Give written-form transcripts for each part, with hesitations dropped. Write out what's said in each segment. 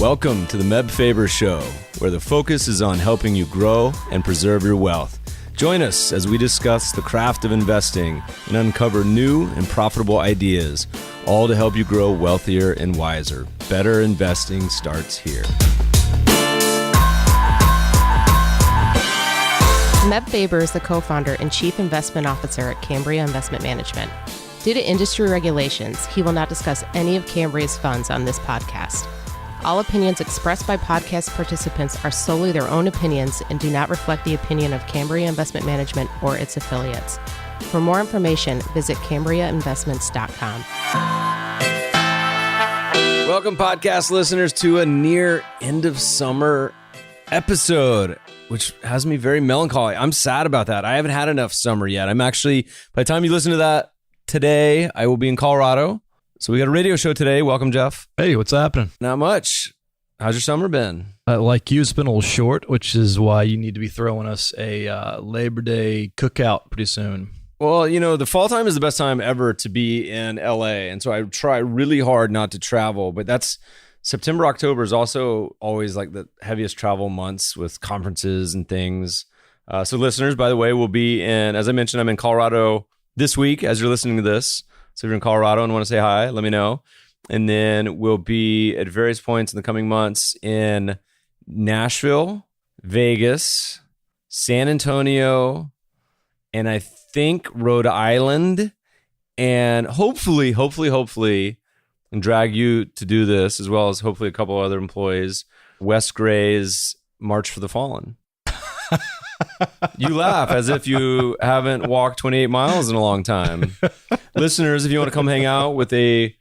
Welcome to the Faber Show, where the focus is on helping you grow and preserve your wealth. Join us as we discuss the craft of investing and uncover new and profitable ideas, all to help you grow wealthier and wiser. Better investing starts here. Meb Faber is the co-founder and chief investment officer at Cambria Investment Management. Due to industry regulations, he will not discuss any of Cambria's funds on this podcast. All opinions expressed by podcast participants are solely their own opinions and do not reflect the opinion of Cambria Investment Management or its affiliates. For more information, visit CambriaInvestments.com. Welcome, podcast listeners, to a near end of summer episode, which has me very melancholy. I'm sad about that. I haven't had enough summer yet. I'm actually, by the time you listen to that today, I will be in Colorado. So we got a radio show today. Welcome, Jeff. Hey, what's happening? Not much. How's your summer been? Like you, it's been a little short, which is why you need to be throwing us a Labor Day cookout pretty soon. Well, you know, the fall time is the best time ever to be in LA. And so I try really hard not to travel, but that's September, October is also always like the heaviest travel months with conferences and things. So listeners, by the way, we'll be in, as I mentioned, I'm in Colorado this week as you're listening to this. So if you're in Colorado and want to say hi, let me know. And then we'll be at various points in the coming months in Nashville, Vegas, San Antonio, and I think Rhode Island. And hopefully, and drag you to do this, as well as hopefully a couple other employees, Wes Gray's March for the Fallen. You laugh as if you haven't walked 28 miles in a long time. Listeners, if you want to come hang out with a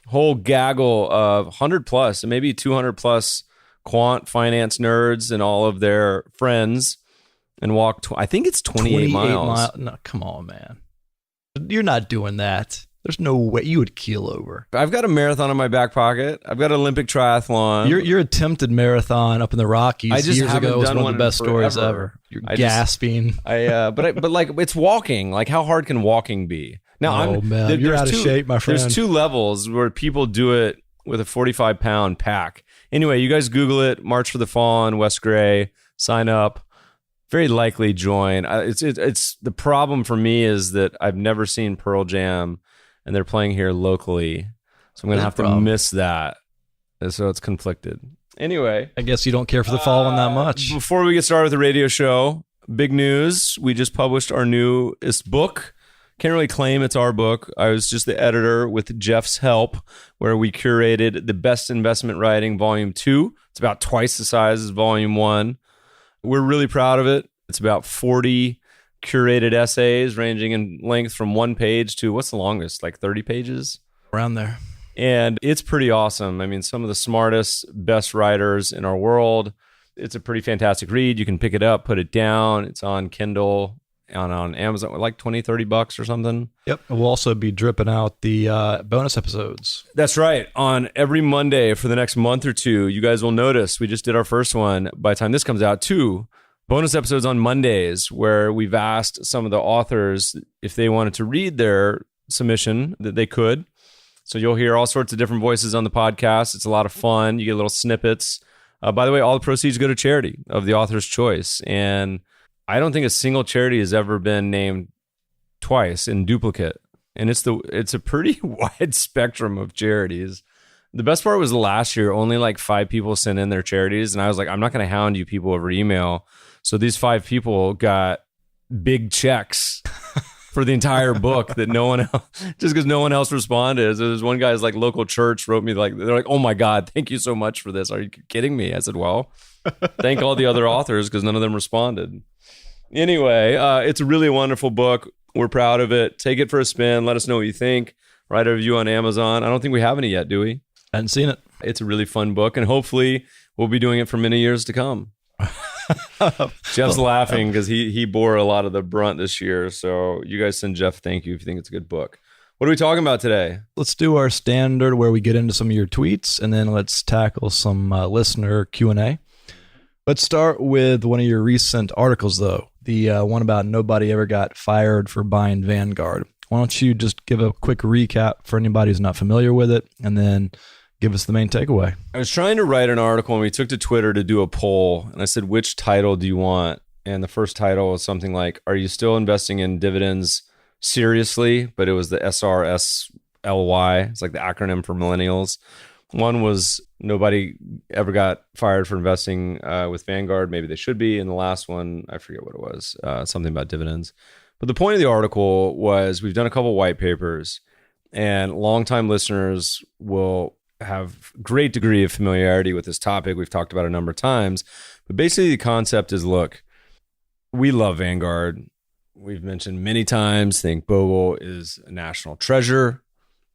whole gaggle of 100 plus and maybe 200 plus quant finance nerds and all of their friends and walk, I think it's 28 miles. No, come on, man. You're not doing that. There's no way you would keel over. I've got a marathon in my back pocket. I've got an Olympic triathlon. Your attempted marathon up in the Rockies years ago was one of the best stories ever. You're gasping. But like it's walking. Like how hard can walking be? Now, man, you're out of shape, my friend. There's two levels where people do it with a 45-pound pack. Anyway, you guys Google it. March for the Fallen, Wes Gray. Sign up. Very likely join. It's the problem for me is that I've never seen Pearl Jam. And they're playing here locally. So I'm going to have to miss that. And so it's conflicted. Anyway. I guess you don't care for the Fallen that much. Before we get started with the radio show, big news. We just published our newest book. Can't really claim it's our book. I was just the editor with Jeff's help, where we curated the best investment writing, volume 2. It's about twice the size as volume 1. We're really proud of it. It's about 40 curated essays ranging in length from 1 page to what's the longest, like 30 pages? Around there. And it's pretty awesome. I mean, some of the smartest, best writers in our world. It's a pretty fantastic read. You can pick it up, put it down. It's on Kindle and on Amazon, like $20-$30 or something. Yep. We'll also be dripping out the bonus episodes. That's right. On every Monday for the next month or two, you guys will notice we just did our first one. By the time this comes out, 2 bonus episodes on Mondays where we've asked some of the authors if they wanted to read their submission that they could. So you'll hear all sorts of different voices on the podcast. It's a lot of fun. You get little snippets. By the way, all the proceeds go to charity of the author's choice. And I don't think a single charity has ever been named twice in duplicate. And it's a pretty wide spectrum of charities. The best part was last year, only like 5 people sent in their charities. And I was like, I'm not going to hound you people over email. So these 5 people got big checks for the entire book that no one else, just because no one else responded. So there's one guy's like local church wrote me like, they're like, oh my God, thank you so much for this. Are you kidding me? I said, well, thank all the other authors because none of them responded. Anyway, it's a really wonderful book. We're proud of it. Take it for a spin. Let us know what you think. Write a review on Amazon. I don't think we have any yet, do we? I hadn't seen it. It's a really fun book, and hopefully we'll be doing it for many years to come. Jeff's laughing because he bore a lot of the brunt this year. So you guys send Jeff thank you if you think it's a good book. What are we talking about today? Let's do our standard where we get into some of your tweets, and then let's tackle some listener Q&A. Let's start with one of your recent articles, though. The one about nobody ever got fired for buying Vanguard. Why don't you just give a quick recap for anybody who's not familiar with it, and then give us the main takeaway. I was trying to write an article and we took to Twitter to do a poll. And I said, which title do you want? And the first title was something like, are you still investing in dividends seriously? But it was the SRSLY. It's like the acronym for millennials. One was nobody ever got fired for investing with Vanguard. Maybe they should be. And the last one, I forget what it was, something about dividends. But the point of the article was we've done a couple white papers and longtime listeners will have great degree of familiarity with this topic. We've talked about it a number of times. But basically the concept is, look, we love Vanguard. We've mentioned many times, think Bogle is a national treasure.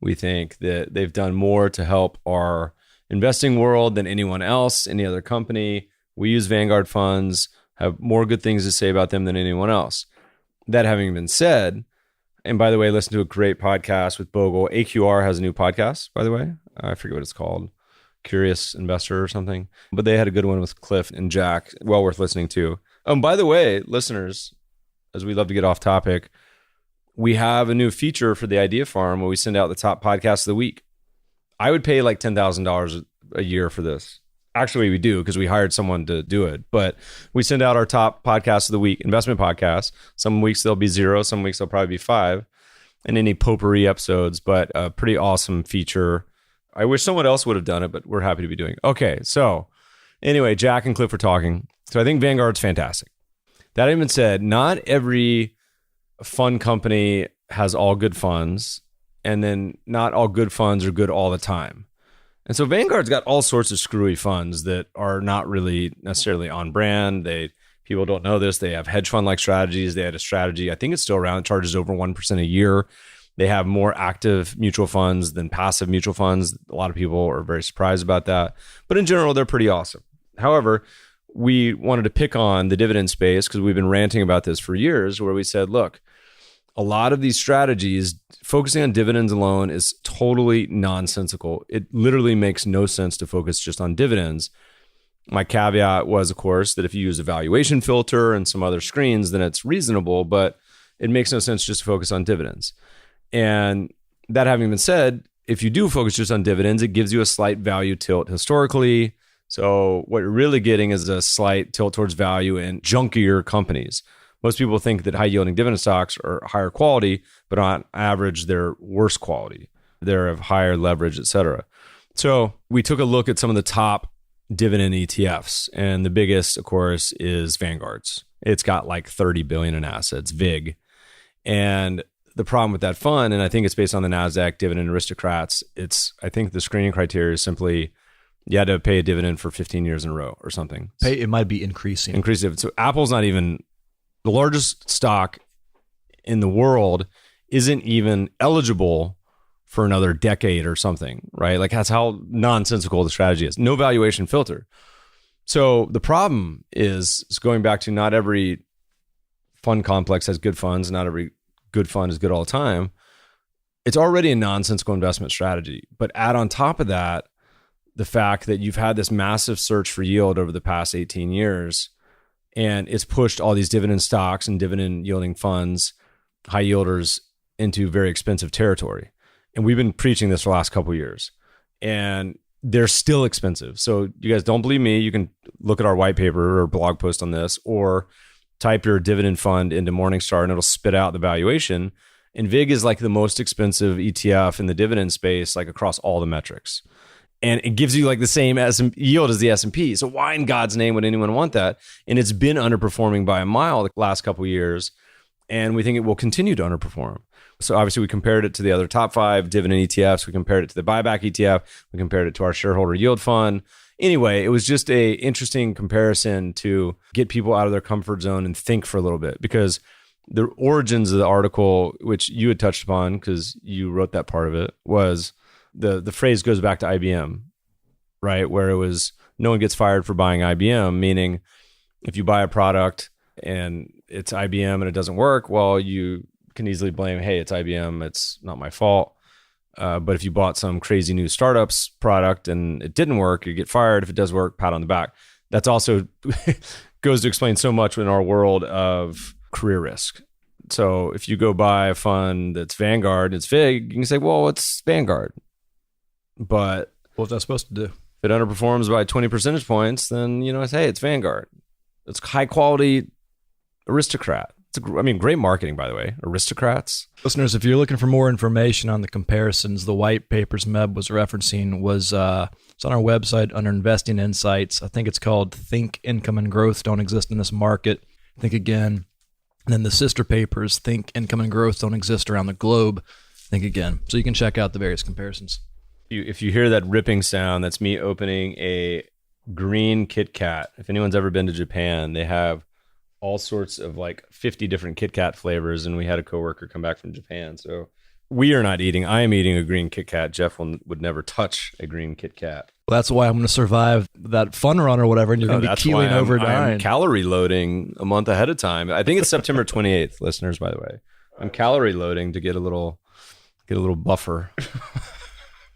We think that they've done more to help our investing world than anyone else, any other company. We use Vanguard funds, have more good things to say about them than anyone else. That having been said, and by the way, listen to a great podcast with Bogle. AQR has a new podcast, by the way. I forget what it's called. Curious Investor or something. But they had a good one with Cliff and Jack. Well worth listening to. By the way, listeners, as we love to get off topic, we have a new feature for the Idea Farm where we send out the top podcasts of the week. I would pay like $10,000 a year for this. Actually, we do because we hired someone to do it. But we send out our top podcasts of the week, investment podcasts. Some weeks they'll be 0. Some weeks they'll probably be 5. And any potpourri episodes, but a pretty awesome feature. I wish someone else would have done it, but we're happy to be doing it. Okay, so anyway, Jack and Cliff were talking. So I think Vanguard's fantastic. That even said, not every fund company has all good funds, and then not all good funds are good all the time. And so Vanguard's got all sorts of screwy funds that are not really necessarily on brand. People don't know this. They have hedge fund-like strategies. They had a strategy, I think it's still around, it charges over 1% a year. They have more active mutual funds than passive mutual funds. A lot of people are very surprised about that. But in general, they're pretty awesome. However, we wanted to pick on the dividend space because we've been ranting about this for years, where we said, look, a lot of these strategies, focusing on dividends alone is totally nonsensical. It literally makes no sense to focus just on dividends. My caveat was, of course, that if you use a valuation filter and some other screens, then it's reasonable, but it makes no sense just to focus on dividends. And that having been said, if you do focus just on dividends, it gives you a slight value tilt historically. So what you're really getting is a slight tilt towards value in junkier companies. Most people think that high-yielding dividend stocks are higher quality, but on average, they're worse quality. They're of higher leverage, et cetera. So we took a look at some of the top dividend ETFs, and the biggest, of course, is Vanguard's. It's got like $30 billion in assets, VIG. And the problem with that fund, and I think it's based on the NASDAQ Dividend Aristocrats, I think the screening criteria is simply you had to pay a dividend for 15 years in a row or something. It might be increasing. So Apple's not even, the largest stock in the world isn't even eligible for another decade or something, right? Like that's how nonsensical the strategy is. No valuation filter. So the problem is going back to not every fund complex has good funds. Not every good fund is good all the time. It's already a nonsensical investment strategy. But add on top of that, the fact that you've had this massive search for yield over the past 18 years, and it's pushed all these dividend stocks and dividend yielding funds, high yielders, into very expensive territory. And we've been preaching this for the last couple of years. And they're still expensive. So you guys don't believe me, you can look at our white paper or blog post on this, or type your dividend fund into Morningstar and it'll spit out the valuation. And VIG is like the most expensive ETF in the dividend space, like across all the metrics. And it gives you like the same yield as the S&P. So why in God's name would anyone want that? And it's been underperforming by a mile the last couple of years. And we think it will continue to underperform. So obviously we compared it to the other top 5 dividend ETFs. We compared it to the buyback ETF. We compared it to our shareholder yield fund. Anyway, it was just a interesting comparison to get people out of their comfort zone and think for a little bit, because the origins of the article, which you had touched upon because you wrote that part of it, was the phrase goes back to IBM, right? Where it was no one gets fired for buying IBM, meaning if you buy a product and it's IBM and it doesn't work, well, you can easily blame, hey, it's IBM, it's not my fault. But if you bought some crazy new startups product and it didn't work, you get fired. If it does work, pat on the back. That's also goes to explain so much in our world of career risk. So if you go buy a fund that's Vanguard, it's VIG, you can say, well, it's Vanguard. But What's that supposed to do? If it underperforms by 20 percentage points, then, it's, hey, it's Vanguard. It's high quality aristocrat. Great marketing, by the way. Aristocrats. Listeners, if you're looking for more information on the comparisons, the white papers Meb was referencing it's on our website under Investing Insights. I think it's called Think Income and Growth Don't Exist in This Market. Think Again. And then the sister papers, Think Income and Growth Don't Exist Around the Globe. Think Again. So you can check out the various comparisons. If you hear that ripping sound, that's me opening a green Kit Kat. If anyone's ever been to Japan, they have all sorts of 50 different Kit Kat flavors, and we had a coworker come back from Japan. So we are not eating. I am eating a green Kit Kat. Jeff would never touch a green Kit Kat. Well, that's why I'm going to survive that fun run or whatever, and you're going to be keeling over dying. I'm calorie loading a month ahead of time. I think it's September 28th, listeners, by the way. I'm calorie loading to get a little buffer.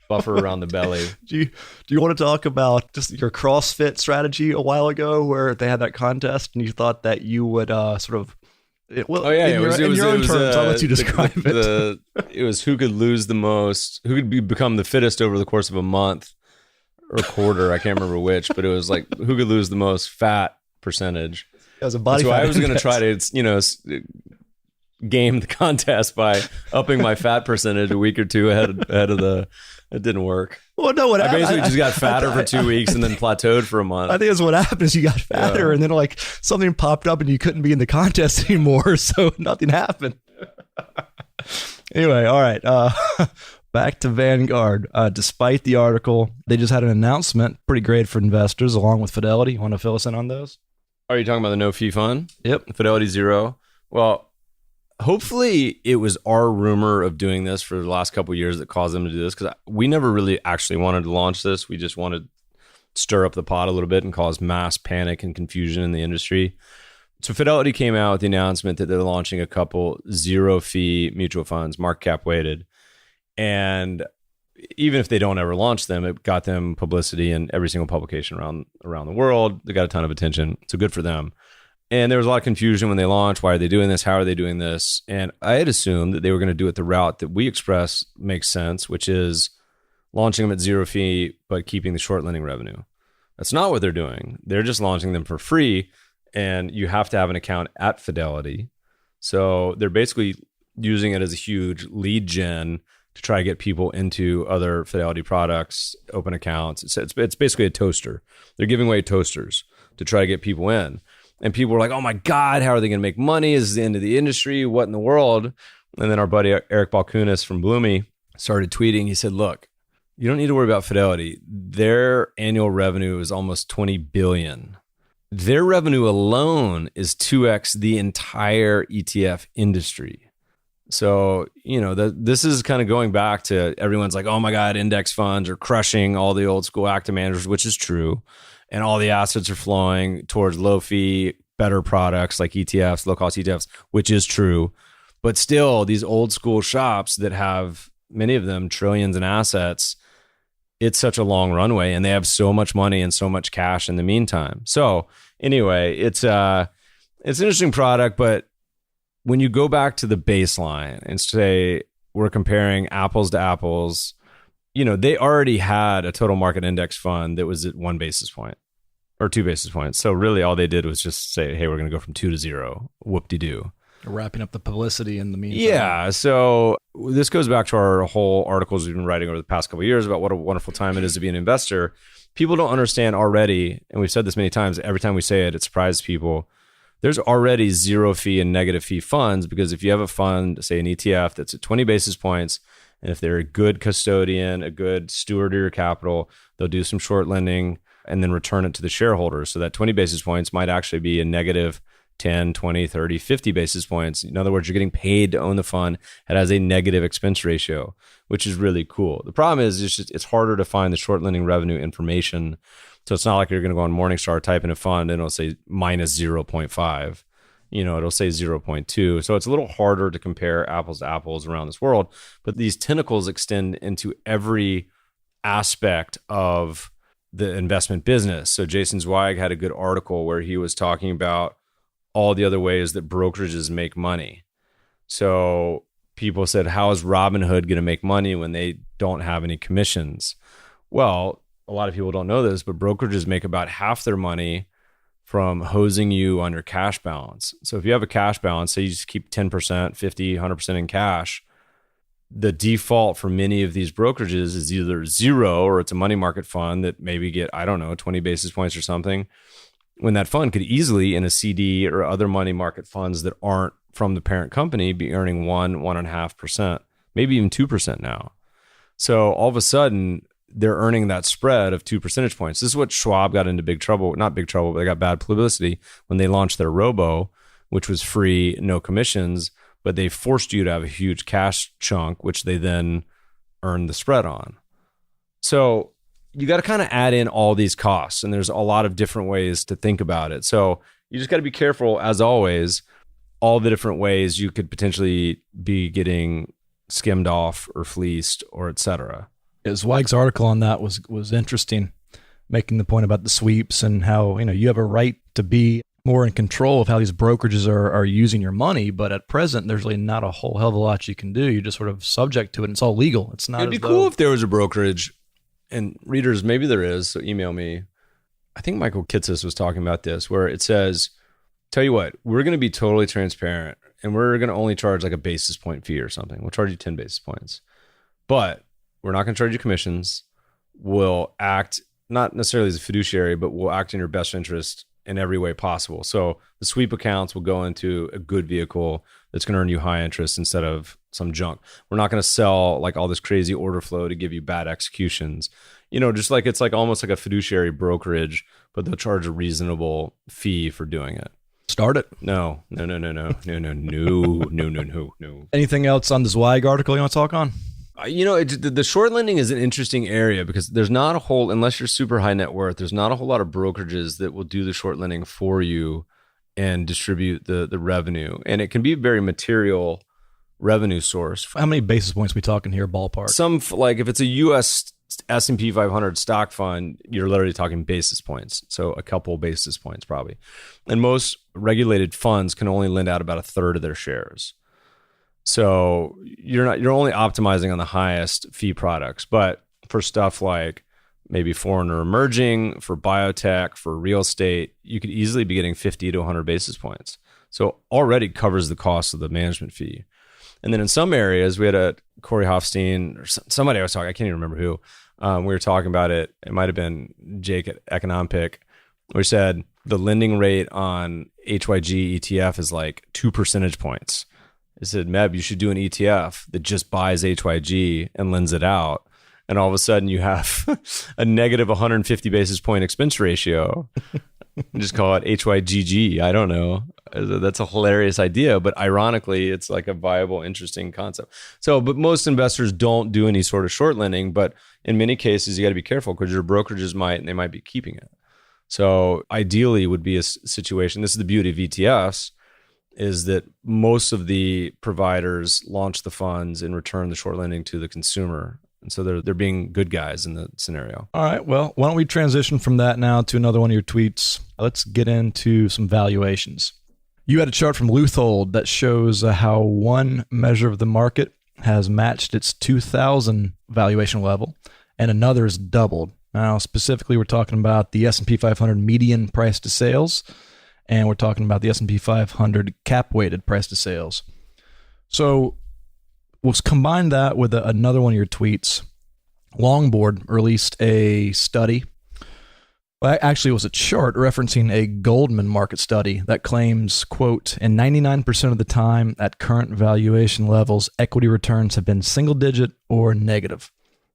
Buffer around the belly. Do you want to talk about just your CrossFit strategy a while ago, where they had that contest and you thought that you would in your own terms, I'll let you describe it. It was who could lose the most, who could become the fittest over the course of a month or a quarter. I can't remember which, but it was who could lose the most fat percentage. As a body. So I was going to try to game the contest by upping my fat percentage a week or two ahead of the. It didn't work. Well, no, what happened? I basically just got fatter for 2 weeks and then plateaued for a month. I think that's what happened is you got fatter and then something popped up and you couldn't be in the contest anymore. So nothing happened. Anyway, all right. Back to Vanguard. Despite the article, they just had an announcement. Pretty great for investors along with Fidelity. You want to fill us in on those? Are you talking about the no fee fund? Yep. Fidelity Zero. Well, hopefully it was our rumor of doing this for the last couple of years that caused them to do this, because we never really actually wanted to launch this. We just wanted to stir up the pot a little bit and cause mass panic and confusion in the industry. So Fidelity came out with the announcement that they're launching a couple zero fee mutual funds, market cap weighted. And even if they don't ever launch them, it got them publicity in every single publication around the world. They got a ton of attention. So good for them. And there was a lot of confusion when they launched. Why are they doing this? How are they doing this? And I had assumed that they were going to do it the route that we express makes sense, which is launching them at zero fee, but keeping the short lending revenue. That's not what they're doing. They're just launching them for free, and you have to have an account at Fidelity. So they're basically using it as a huge lead gen to try to get people into other Fidelity products, open accounts. It's basically a toaster. They're giving away toasters to try to get people in. And people were like, oh my God, how are they going to make money? This is the end of the industry. What in the world? And then our buddy Eric Balkunas from Bloomy started tweeting. He said, look, you don't need to worry about Fidelity. Their annual revenue is almost $20 billion. Their revenue alone is 2x the entire ETF industry. So, this is kind of going back to everyone's like, oh my God, index funds are crushing all the old school active managers, which is true. And all the assets are flowing towards low fee, better products like ETFs, low cost ETFs, which is true. But still, these old school shops that have, many of them, trillions in assets, it's such a long runway and they have so much money and so much cash in the meantime. So anyway, it's an interesting product, but when you go back to the baseline and say we're comparing apples to apples, they already had a total market index fund that was at 1 basis point or 2 basis points. So really all they did was just say, hey, we're going to go from 2 to 0. Whoop-de-doo. Wrapping up the publicity in the meantime. Yeah. So this goes back to our whole articles we've been writing over the past couple of years about what a wonderful time it is to be an investor. People don't understand already, and we've said this many times, every time we say it, it surprises people. There's already zero fee and negative fee funds, because if you have a fund, say an ETF that's at 20 basis points, and if they're a good custodian, a good steward of your capital, they'll do some short lending and then return it to the shareholders. So that 20 basis points might actually be a negative 10, 20, 30, 50 basis points. In other words, you're getting paid to own the fund. It has a negative expense ratio, which is really cool. The problem is it's harder to find the short lending revenue information. So it's not like you're going to go on Morningstar, type in a fund, and it'll say minus 0.5. It'll say 0.2. So it's a little harder to compare apples to apples around this world. But these tentacles extend into every aspect of the investment business. So Jason Zweig had a good article where he was talking about all the other ways that brokerages make money. So people said, how is Robinhood going to make money when they don't have any commissions? Well, a lot of people don't know this, but brokerages make about half their money from hosing you on your cash balance. So if you have a cash balance, say you just keep 10%, 50, 100% in cash, the default for many of these brokerages is either zero or it's a money market fund that maybe get, 20 basis points or something, when that fund could easily in a CD or other money market funds that aren't from the parent company be earning 1.5%, maybe even 2% now. So all of a sudden, they're earning that spread of 2 percentage points. This is what Schwab got into big trouble, not big trouble, but they got bad publicity when they launched their robo, which was free, no commissions, but they forced you to have a huge cash chunk, which they then earned the spread on. So you got to kind of add in all these costs, and there's a lot of different ways to think about it. So you just got to be careful, as always, all the different ways you could potentially be getting skimmed off or fleeced or et cetera. Zweig's article on that was interesting, making the point about the sweeps and how, you have a right to be more in control of how these brokerages are using your money. But at present, there's really not a whole hell of a lot you can do. You're just sort of subject to it. And it's all legal. It's not. It'd be cool if there was a brokerage, and readers, maybe there is, so email me. I think Michael Kitsis was talking about this, where it says, tell you what, we're going to be totally transparent and we're going to only charge like a basis point fee or something. We'll charge you 10 basis points, but we're not going to charge you commissions. We'll act not necessarily as a fiduciary, but we'll act in your best interest in every way possible. So the sweep accounts will go into a good vehicle that's going to earn you high interest instead of some junk. We're not going to sell like all this crazy order flow to give you bad executions. Just like it's like almost like a fiduciary brokerage, but they'll charge a reasonable fee for doing it. Start it. No. Anything else on the Zweig article you want to talk on? The short lending is an interesting area because there's not a whole, unless you're super high net worth, there's not a whole lot of brokerages that will do the short lending for you and distribute the revenue. And it can be a very material revenue source. How many basis points we talking here, ballpark? Some, like if it's a U.S. S&P 500 stock fund, you're literally talking basis points. So a couple basis points probably. And most regulated funds can only lend out about a third of their shares. So you're only optimizing on the highest fee products, but for stuff like maybe foreign or emerging, for biotech, for real estate, you could easily be getting 50 to 100 basis points. So already covers the cost of the management fee. And then in some areas, we had a Corey Hofstein or somebody I was talking, I can't even remember who. We were talking about it. It might have been Jake at Economic, where he said the lending rate on HYG ETF is like 2 percentage points. I said, Meb, you should do an ETF that just buys HYG and lends it out. And all of a sudden you have a negative 150 basis point expense ratio. Just call it HYGG. I don't know. That's a hilarious idea, but ironically, it's like a viable, interesting concept. So, but most investors don't do any sort of short lending, but in many cases, you got to be careful because your brokerages might, and they might be keeping it. So ideally would be a situation, this is the beauty of ETFs, is that most of the providers launch the funds and return the short lending to the consumer. And so they're being good guys in the scenario. All right. Well, why don't we transition from that now to another one of your tweets? Let's get into some valuations. You had a chart from Leuthold that shows how one measure of the market has matched its 2000 valuation level and another is doubled. Now, specifically, we're talking about the S&P 500 median price to sales, and we're talking about the S&P 500 cap-weighted price to sales. So we'll combine that with another one of your tweets. Longboard released a study. Well, actually, it was a chart referencing a Goldman market study that claims, quote, in 99% of the time at current valuation levels, equity returns have been single-digit or negative.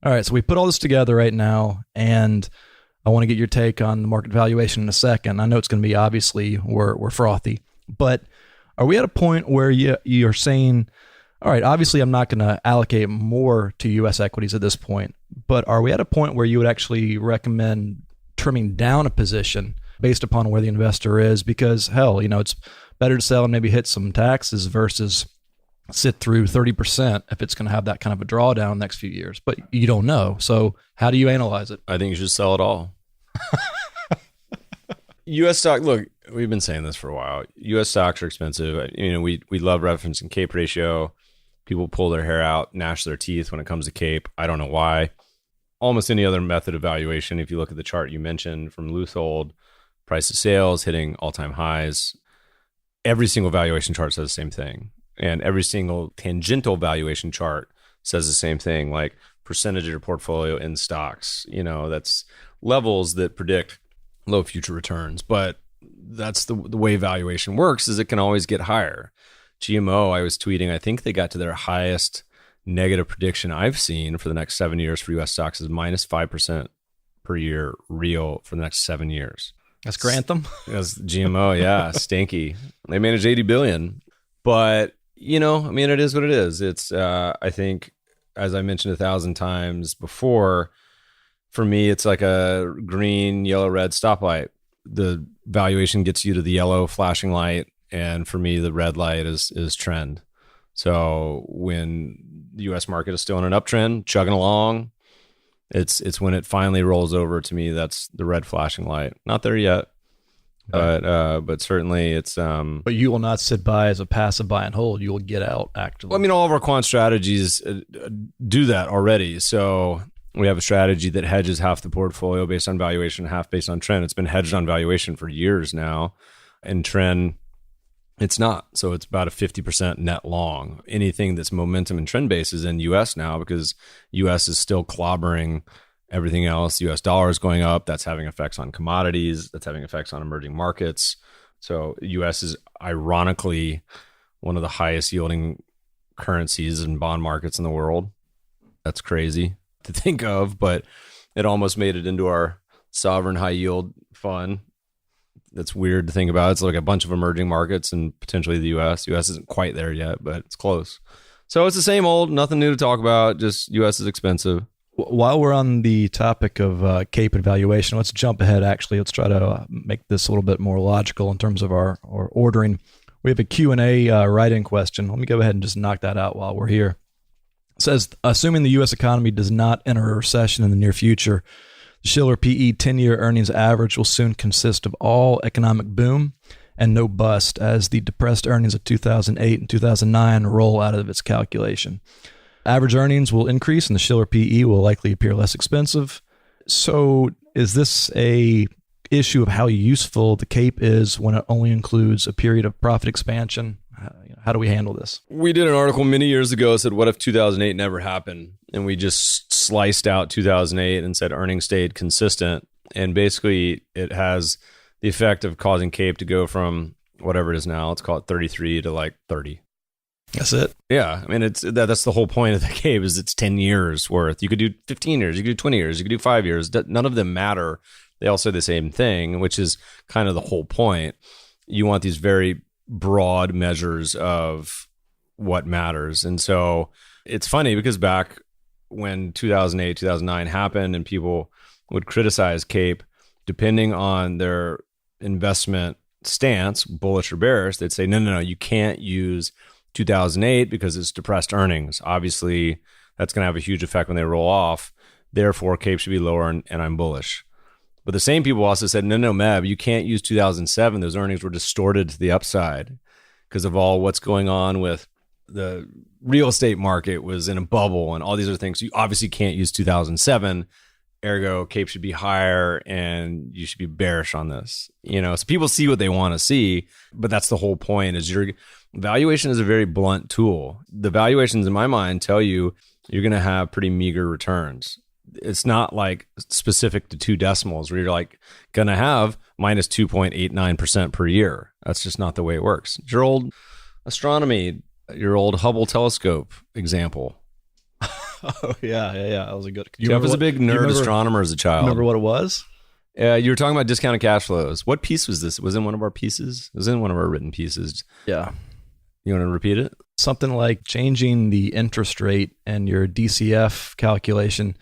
All right, so we put all this together right now, and I want to get your take on the market valuation in a second. I know it's going to be obviously we're frothy, but are we at a point where you're saying, all right, obviously I'm not going to allocate more to U.S. equities at this point, but are we at a point where you would actually recommend trimming down a position based upon where the investor is? Because hell, it's better to sell and maybe hit some taxes versus sit through 30% if it's going to have that kind of a drawdown next few years, but you don't know. So how do you analyze it? I think you should sell it all. U.S. stock, look, we've been saying this for a while. U.S. stocks are expensive. We love referencing CAPE ratio. People pull their hair out, gnash their teeth when it comes to CAPE. I don't know why. almost any other method of valuation. If you look at the chart you mentioned from Leuthold, price to sales hitting all-time highs, every single valuation chart says the same thing. And every single tangential valuation chart says the same thing, like percentage of your portfolio in stocks. That's levels that predict low future returns. But that's the way valuation works, is it can always get higher. GMO, I was tweeting, I think they got to their highest negative prediction I've seen for the next 7 years for U.S. stocks is minus 5% per year real for the next 7 years. That's Grantham. That's GMO, yeah, stinky. They manage $80 billion. But, it is what it is. It's, I think, as I mentioned 1,000 times before, for me, it's like a green, yellow, red stoplight. The valuation gets you to the yellow flashing light. And for me, the red light is trend. So when the U.S. market is still in an uptrend, chugging along, it's when it finally rolls over to me, that's the red flashing light. Not there yet, but certainly it's. But you will not sit by as a passive buy and hold. You will get out actively. Well, all of our quant strategies do that already. So we have a strategy that hedges half the portfolio based on valuation, half based on trend. It's been hedged on valuation for years now, and trend, it's not. So it's about a 50% net long. Anything that's momentum and trend based is in U.S. now, because U.S. is still clobbering everything else. The U.S. dollar is going up. That's having effects on commodities. That's having effects on emerging markets. So U.S. is ironically one of the highest yielding currencies and bond markets in the world. That's crazy to think of, but it almost made it into our sovereign high yield fund. That's weird to think about. It's like a bunch of emerging markets and potentially the U.S. U.S. isn't quite there yet, but it's close. So it's the same old, nothing new to talk about. Just U.S. is expensive. While we're on the topic of CAPE and valuation, let's jump ahead. Actually, let's try to make this a little bit more logical in terms of our ordering. We have a Q&A write-in question. Let me go ahead and just knock that out while we're here. It says, assuming the U.S. economy does not enter a recession in the near future, the Shiller PE 10-year earnings average will soon consist of all economic boom and no bust, as the depressed earnings of 2008 and 2009 roll out of its calculation. Average earnings will increase and the Shiller PE will likely appear less expensive. So is this a issue of how useful the CAPE is when it only includes a period of profit expansion? How do we handle this? We did an article many years ago that said, what if 2008 never happened? And we just sliced out 2008 and said earnings stayed consistent. And basically it has the effect of causing CAPE to go from whatever it is now, let's call it 33 to like 30. That's it. Yeah. That's the whole point of the CAPE, is it's 10 years worth. You could do 15 years, you could do 20 years, you could do 5 years. None of them matter. They all say the same thing, which is kind of the whole point. You want these very broad measures of what matters. And so it's funny because back when 2008, 2009 happened and people would criticize CAPE, depending on their investment stance, bullish or bearish, they'd say, no, you can't use 2008 because it's depressed earnings. Obviously, that's going to have a huge effect when they roll off. Therefore, CAPE should be lower and I'm bullish. But the same people also said, no, Meb, you can't use 2007. Those earnings were distorted to the upside because of all what's going on with the real estate market was in a bubble and all these other things. So you obviously can't use 2007. Ergo, CAPE should be higher and you should be bearish on this. So people see what they want to see, but that's the whole point, is your valuation is a very blunt tool. The valuations in my mind tell you you're going to have pretty meager returns. It's not like specific to two decimals where you're like going to have minus 2.89% per year. That's just not the way it works. Your old astronomy, your old Hubble telescope example. Oh, yeah. That was a good. Jeff was a big nerd astronomer as a child. Remember what it was? You were talking about discounted cash flows. What piece was this? Was it in one of our pieces? It was in one of our written pieces. Yeah. You want to repeat it? Something like changing the interest rate and your DCF calculation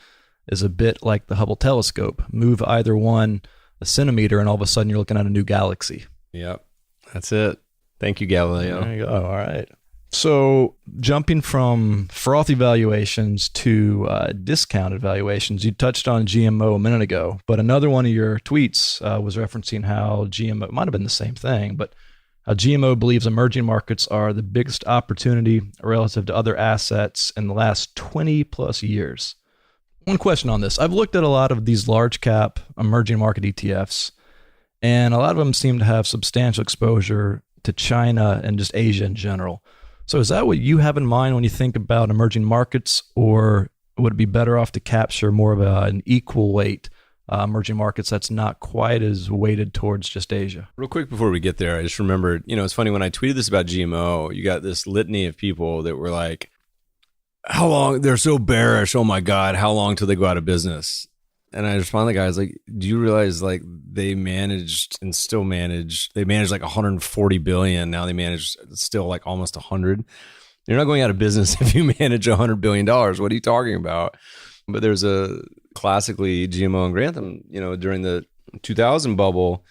is a bit like the Hubble telescope. Move either one a centimeter and all of a sudden you're looking at a new galaxy. Yep. That's it. Thank you, Galileo. There you go. All right. So jumping from frothy valuations to discounted valuations, you touched on GMO a minute ago, but another one of your tweets was referencing how GMO, it might have been the same thing, but how GMO believes emerging markets are the biggest opportunity relative to other assets in the last 20 plus years. One question on this. I've looked at a lot of these large cap emerging market ETFs, and a lot of them seem to have substantial exposure to China and just Asia in general. So is that what you have in mind when you think about emerging markets, or would it be better off to capture more of an equal weight emerging markets that's not quite as weighted towards just Asia? Real quick before we get there, I just remembered, it's funny when I tweeted this about GMO, you got this litany of people that were like, how long? They're so bearish. Oh my God, how long till they go out of business? And I responded to the guys like, do you realize like they managed and still manage? They managed like 140 billion. Now they manage still like almost 100. You're not going out of business if you manage $100 billion. What are you talking about? But there's a classically GMO and Grantham, during the 2000 bubble,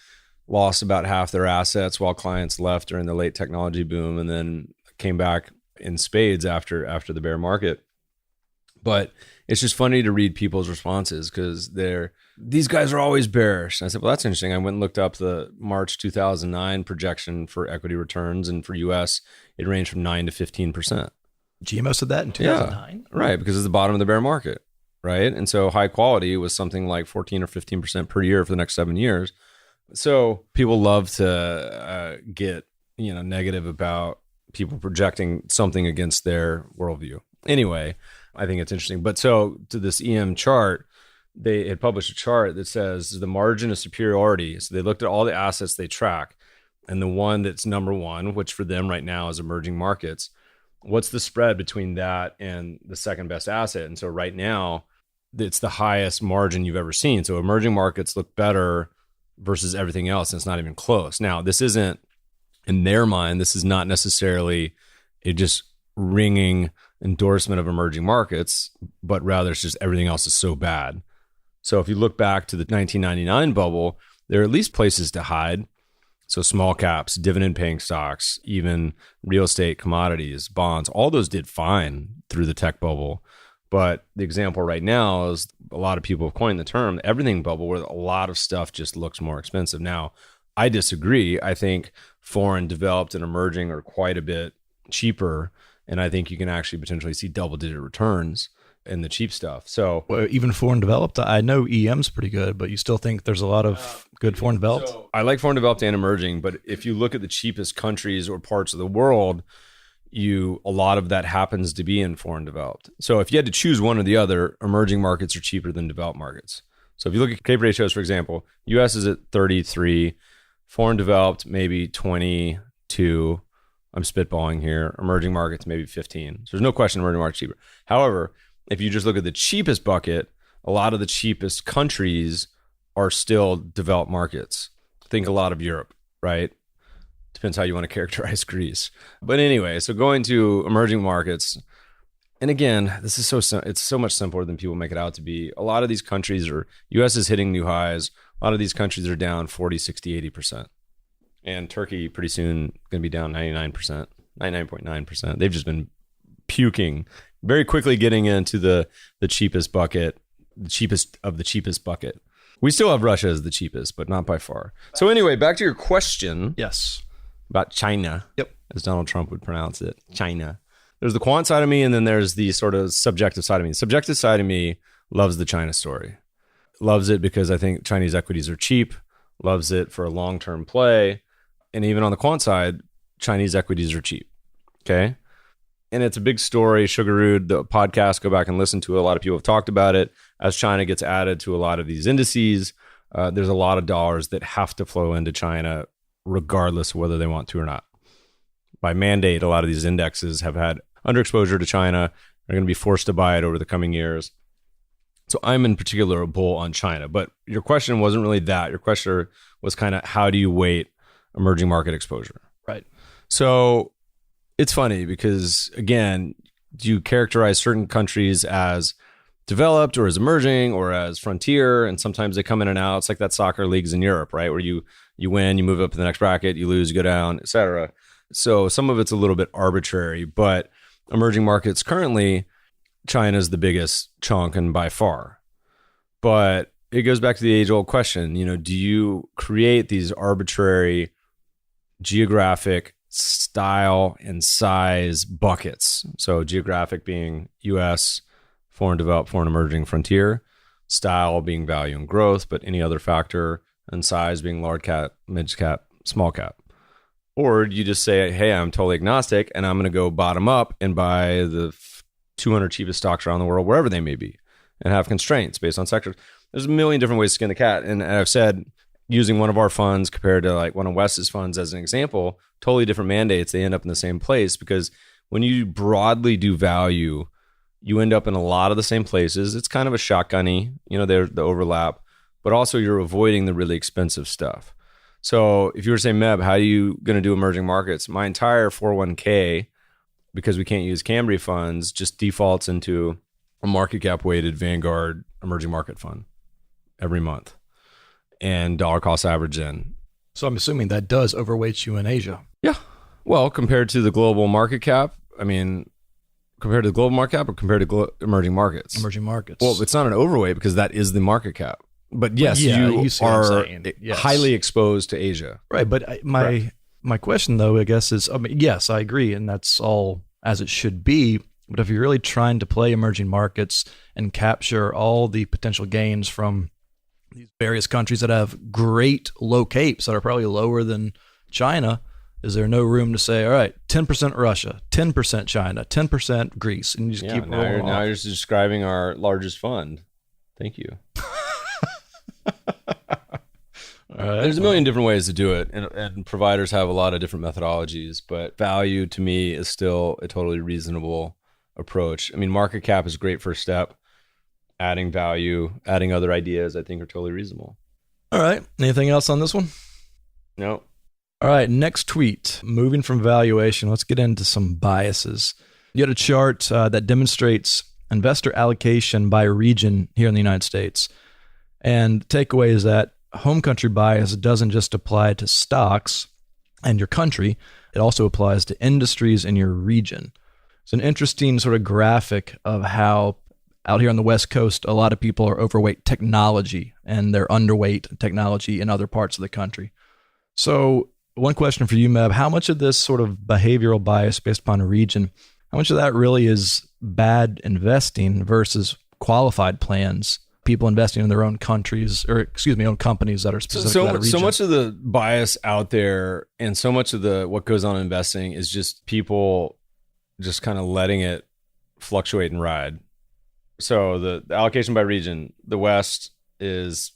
lost about half their assets while clients left during the late technology boom, and then came back in spades after the bear market. But it's just funny to read people's responses because these guys are always bearish. And I said, well, that's interesting. I went and looked up the March 2009 projection for equity returns, and for US, it ranged from 9 to 15%. GMO said that in 2009? Yeah, right, because it's the bottom of the bear market, right? And so high quality was something like 14 or 15% per year for the next 7 years. So people love to get negative about people projecting something against their worldview. Anyway, I think it's interesting. But so to this EM chart, they had published a chart that says the margin of superiority. So they looked at all the assets they track, and the one that's number one, which for them right now is emerging markets, what's the spread between that and the second best asset? And so right now, it's the highest margin you've ever seen. So emerging markets look better versus everything else, and it's not even close. Now, this isn't, in their mind, this is not necessarily a just ringing endorsement of emerging markets, but rather it's just everything else is so bad. So if you look back to the 1999 bubble, there are at least places to hide. So small caps, dividend paying stocks, even real estate, commodities, bonds, all those did fine through the tech bubble. But the example right now is a lot of people have coined the term everything bubble, where a lot of stuff just looks more expensive. Now, I disagree. I think foreign, developed, and emerging are quite a bit cheaper. And I think you can actually potentially see double-digit returns in the cheap stuff. So even foreign developed, I know EM's pretty good, but you still think there's a lot of good foreign developed? So I like foreign developed and emerging, but if you look at the cheapest countries or parts of the world, a lot of that happens to be in foreign developed. So if you had to choose one or the other, emerging markets are cheaper than developed markets. So if you look at CAPE ratios, for example, US is at 33, foreign developed maybe 22. I'm spitballing here. Emerging markets, maybe 15. So there's no question emerging markets cheaper. However, if you just look at the cheapest bucket, a lot of the cheapest countries are still developed markets. Think a lot of Europe, right? Depends how you want to characterize Greece. But anyway, so going to emerging markets, and again, this is it's so much simpler than people make it out to be. A lot of these countries US is hitting new highs. A lot of these countries are down 40, 60, 80%. And Turkey pretty soon going to be down 99%, 99.9%. They've just been puking, very quickly getting into the cheapest bucket, the cheapest of the cheapest bucket. We still have Russia as the cheapest, but not by far. So anyway, back to your question. Yes. About China. Yep. As Donald Trump would pronounce it, China. There's the quant side of me, and then there's the sort of subjective side of me. The subjective side of me loves the China story. Loves it because I think Chinese equities are cheap. Loves it for a long-term play. And even on the quant side, Chinese equities are cheap. Okay. And it's a big story. Sugarrood, the podcast, go back and listen to it. A lot of people have talked about it. As China gets added to a lot of these indices, there's a lot of dollars that have to flow into China, regardless of whether they want to or not. By mandate, a lot of these indexes have had underexposure to China. They're going to be forced to buy it over the coming years. So I'm in particular a bull on China. But your question wasn't really that. Your question was kind of how do you weight emerging market exposure? Right. So it's funny because, again, do you characterize certain countries as developed or as emerging or as frontier? And sometimes they come in and out. It's like that soccer leagues in Europe, right? Where you win, you move up to the next bracket, you lose, you go down, et cetera. So some of it's a little bit arbitrary, but emerging markets currently, China's the biggest chunk and by far. But it goes back to the age-old question, do you create these arbitrary geographic style and size buckets? So geographic being US, foreign developed, foreign emerging, frontier, style being value and growth, but any other factor, and size being large cap, mid cap, small cap. Or you just say, hey, I'm totally agnostic and I'm going to go bottom up and buy the 200 cheapest stocks around the world, wherever they may be, and have constraints based on sectors. There's a million different ways to skin the cat. And I've said, using one of our funds compared to like one of Wes's funds as an example, totally different mandates, they end up in the same place, because when you broadly do value, you end up in a lot of the same places. It's kind of a shotgunny, they're the overlap, but also you're avoiding the really expensive stuff. So if you were to say, Meb, how are you going to do emerging markets? My entire 401k, because we can't use Cambria funds, just defaults into a market cap weighted Vanguard emerging market fund every month, and dollar cost average in. So I'm assuming that does overweight you in Asia. Yeah. Well, compared to the global market cap, compared to the global market cap or compared to emerging markets? Emerging markets. Well, it's not an overweight because that is the market cap. But yes, you are highly exposed to Asia. Right. But my question, though, I guess is, yes, I agree. And that's all as it should be. But if you're really trying to play emerging markets and capture all the potential gains from these various countries that have great low capes that are probably lower than China, is there no room to say, all right, 10% Russia, 10% China, 10% Greece, and you just keep rolling now you're just describing our largest fund. Thank you. There's a million different ways to do it, and providers have a lot of different methodologies, but value to me is still a totally reasonable approach. Market cap is a great first step. Adding value, adding other ideas, I think are totally reasonable. All right. Anything else on this one? No. All right. Next tweet. Moving from valuation, let's get into some biases. You had a chart that demonstrates investor allocation by region here in the United States. And the takeaway is that home country bias doesn't just apply to stocks and your country, it also applies to industries in your region. It's an interesting sort of graphic of how out here on the West Coast, a lot of people are overweight technology and they're underweight technology in other parts of the country. So one question for you, Meb, how much of this sort of behavioral bias based upon a region, how much of that really is bad investing versus qualified plans, people investing in their own countries, or own companies that are specific to that region? So much of the bias out there and so much of what goes on in investing is just people just kind of letting it fluctuate and ride. So the allocation by region, the West is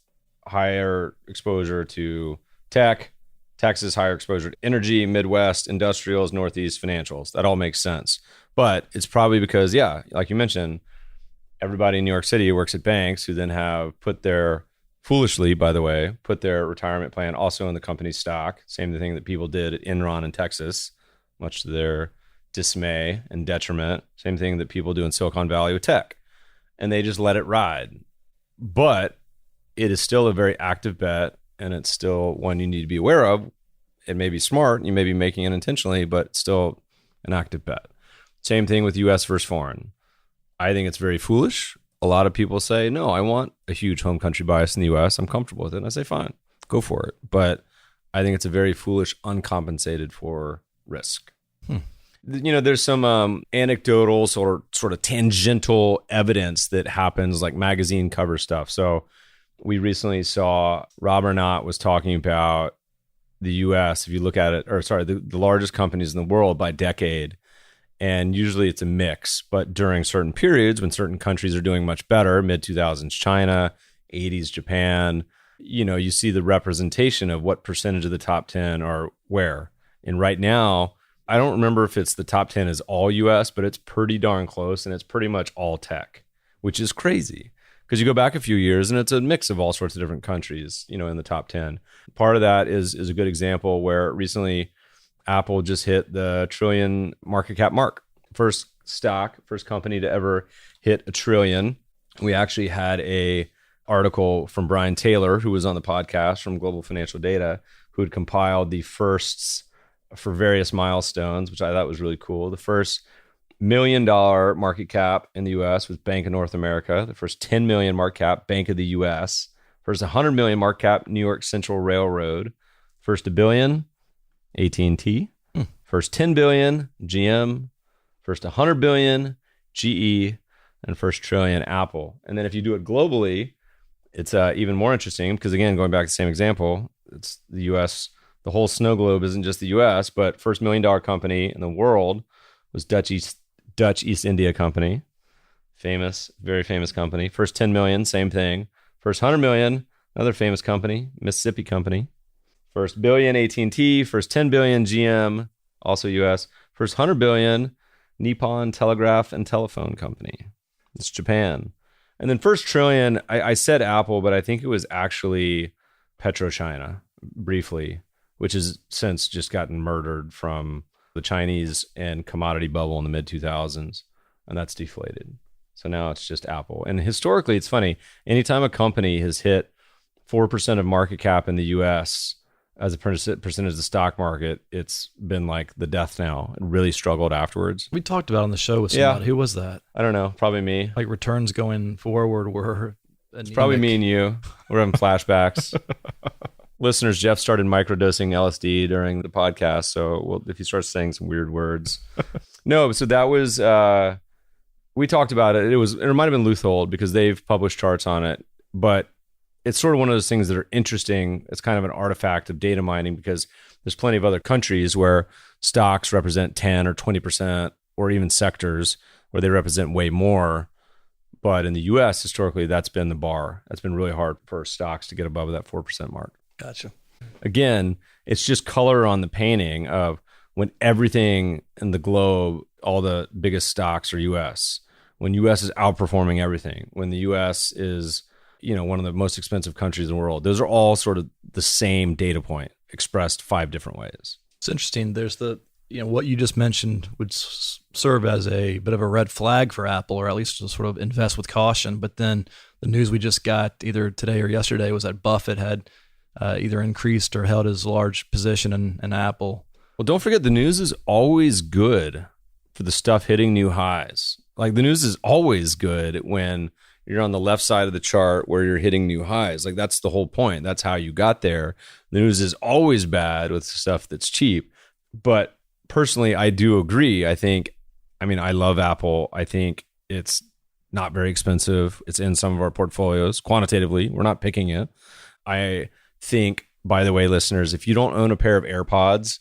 higher exposure to tech, Texas higher exposure to energy, Midwest, industrials, Northeast, financials. That all makes sense. But it's probably because, like you mentioned, everybody in New York City works at banks who then have foolishly, by the way, put their retirement plan also in the company's stock. Same thing that people did at Enron in Texas, much to their dismay and detriment. Same thing that people do in Silicon Valley with tech. And they just let it ride. But it is still a very active bet, and it's still one you need to be aware of. It may be smart, you may be making it intentionally, but it's still an active bet. Same thing with US versus foreign. I think it's very foolish. A lot of people say, no, I want a huge home country bias in the US. I'm comfortable with it. And I say, fine, go for it. But I think it's a very foolish, uncompensated for risk. There's some anecdotal sort of tangential evidence that happens, like magazine cover stuff. So we recently saw Rob Arnott was talking about the U.S. If you look at it, the largest companies in the world by decade, and usually it's a mix. But during certain periods, when certain countries are doing much better, mid-2000s China, 80s Japan, you see the representation of what percentage of the top 10 are where. And right now, I don't remember if it's the top 10 is all US, but it's pretty darn close, and it's pretty much all tech, which is crazy because you go back a few years and it's a mix of all sorts of different countries, in the top 10. Part of that is a good example where recently Apple just hit the $1 trillion market cap mark. First company to ever hit $1 trillion. We actually had a article from Brian Taylor, who was on the podcast from Global Financial Data, who had compiled the firsts for various milestones, which I thought was really cool. The first $1 million market cap in the U.S. was Bank of North America. The first $10 million market cap, Bank of the U.S. First $100 million market cap, New York Central Railroad. First $1 billion, AT&T. First $10 billion, GM. First $100 billion, GE. and first trillion, Apple. And then if you do it globally, it's even more interesting because, again, going back to the same example, it's the U.S. The whole snow globe isn't just the U.S., but first $1 million company in the world was Dutch East India Company. Famous, very famous company. First 10 million, same thing. First 100 million, another famous company, Mississippi Company. First billion, AT&T. First 10 billion, GM, also U.S. First 100 billion, Nippon Telegraph and Telephone Company. It's Japan. And then first trillion, I said Apple, but I think it was actually PetroChina, briefly, which has since just gotten murdered from the Chinese and commodity bubble in the mid-2000s, and that's deflated. So now it's just Apple. And historically, it's funny. Anytime a company has hit 4% of market cap in the U.S. as a percentage of the stock market, it's been like the death knell. It really struggled afterwards. We talked about it on the show with somebody. Yeah. Who was that? I don't know. Probably me. Like returns going forward were It's probably me and you. We're having flashbacks. Listeners, Jeff started microdosing LSD during the podcast, so if he starts saying some weird words. No, so that was, we talked about it. It might have been Leuthold because they've published charts on it, but it's sort of one of those things that are interesting. It's kind of an artifact of data mining because there's plenty of other countries where stocks represent 10 or 20%, or even sectors where they represent way more. But in the US, historically, that's been the bar. That's been really hard for stocks to get above that 4% mark. Gotcha. Again, it's just color on the painting of when everything in the globe, all the biggest stocks are US. When US is outperforming everything. When the US is, one of the most expensive countries in the world. Those are all sort of the same data point expressed 5 different ways. It's interesting. There's what you just mentioned would serve as a bit of a red flag for Apple, or at least to sort of invest with caution. But then the news we just got either today or yesterday was that Buffett had either increased or held his large position in Apple. Well, don't forget the news is always good for the stuff hitting new highs. Like the news is always good when you're on the left side of the chart where you're hitting new highs. Like that's the whole point. That's how you got there. The news is always bad with stuff that's cheap. But personally, I do agree. I love Apple. I think it's not very expensive. It's in some of our portfolios quantitatively. We're not picking it. I think, by the way, listeners, if you don't own a pair of AirPods,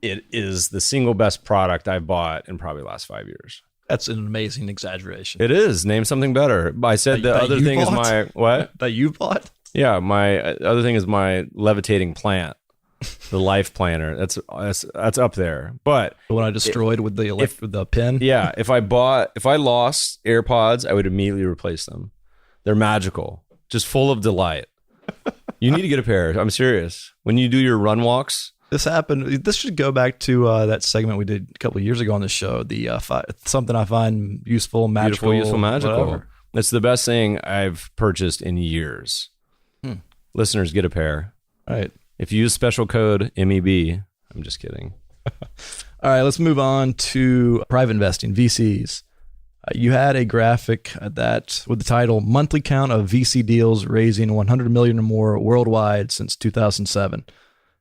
it is the single best product I've bought in probably the last 5 years. That's an amazing exaggeration. It is. Name something better. I said the other thing is my what? That you bought? Yeah, my other thing is my levitating plant, the Life Planner. That's up there. But the one I destroyed with the pen. Yeah, if I lost AirPods, I would immediately replace them. They're magical, just full of delight. You need to get a pair. I'm serious. When you do your run walks. This happened. This should go back to that segment we did a couple of years ago on the show. The something I find useful, magical, beautiful, useful, magical. Whatever. That's the best thing I've purchased in years. Listeners, get a pair. All right. If you use special code MEB, I'm just kidding. All right, let's move on to private investing, VCs. You had a graphic that with the title "Monthly Count of VC Deals Raising $100 Million or More Worldwide Since 2007."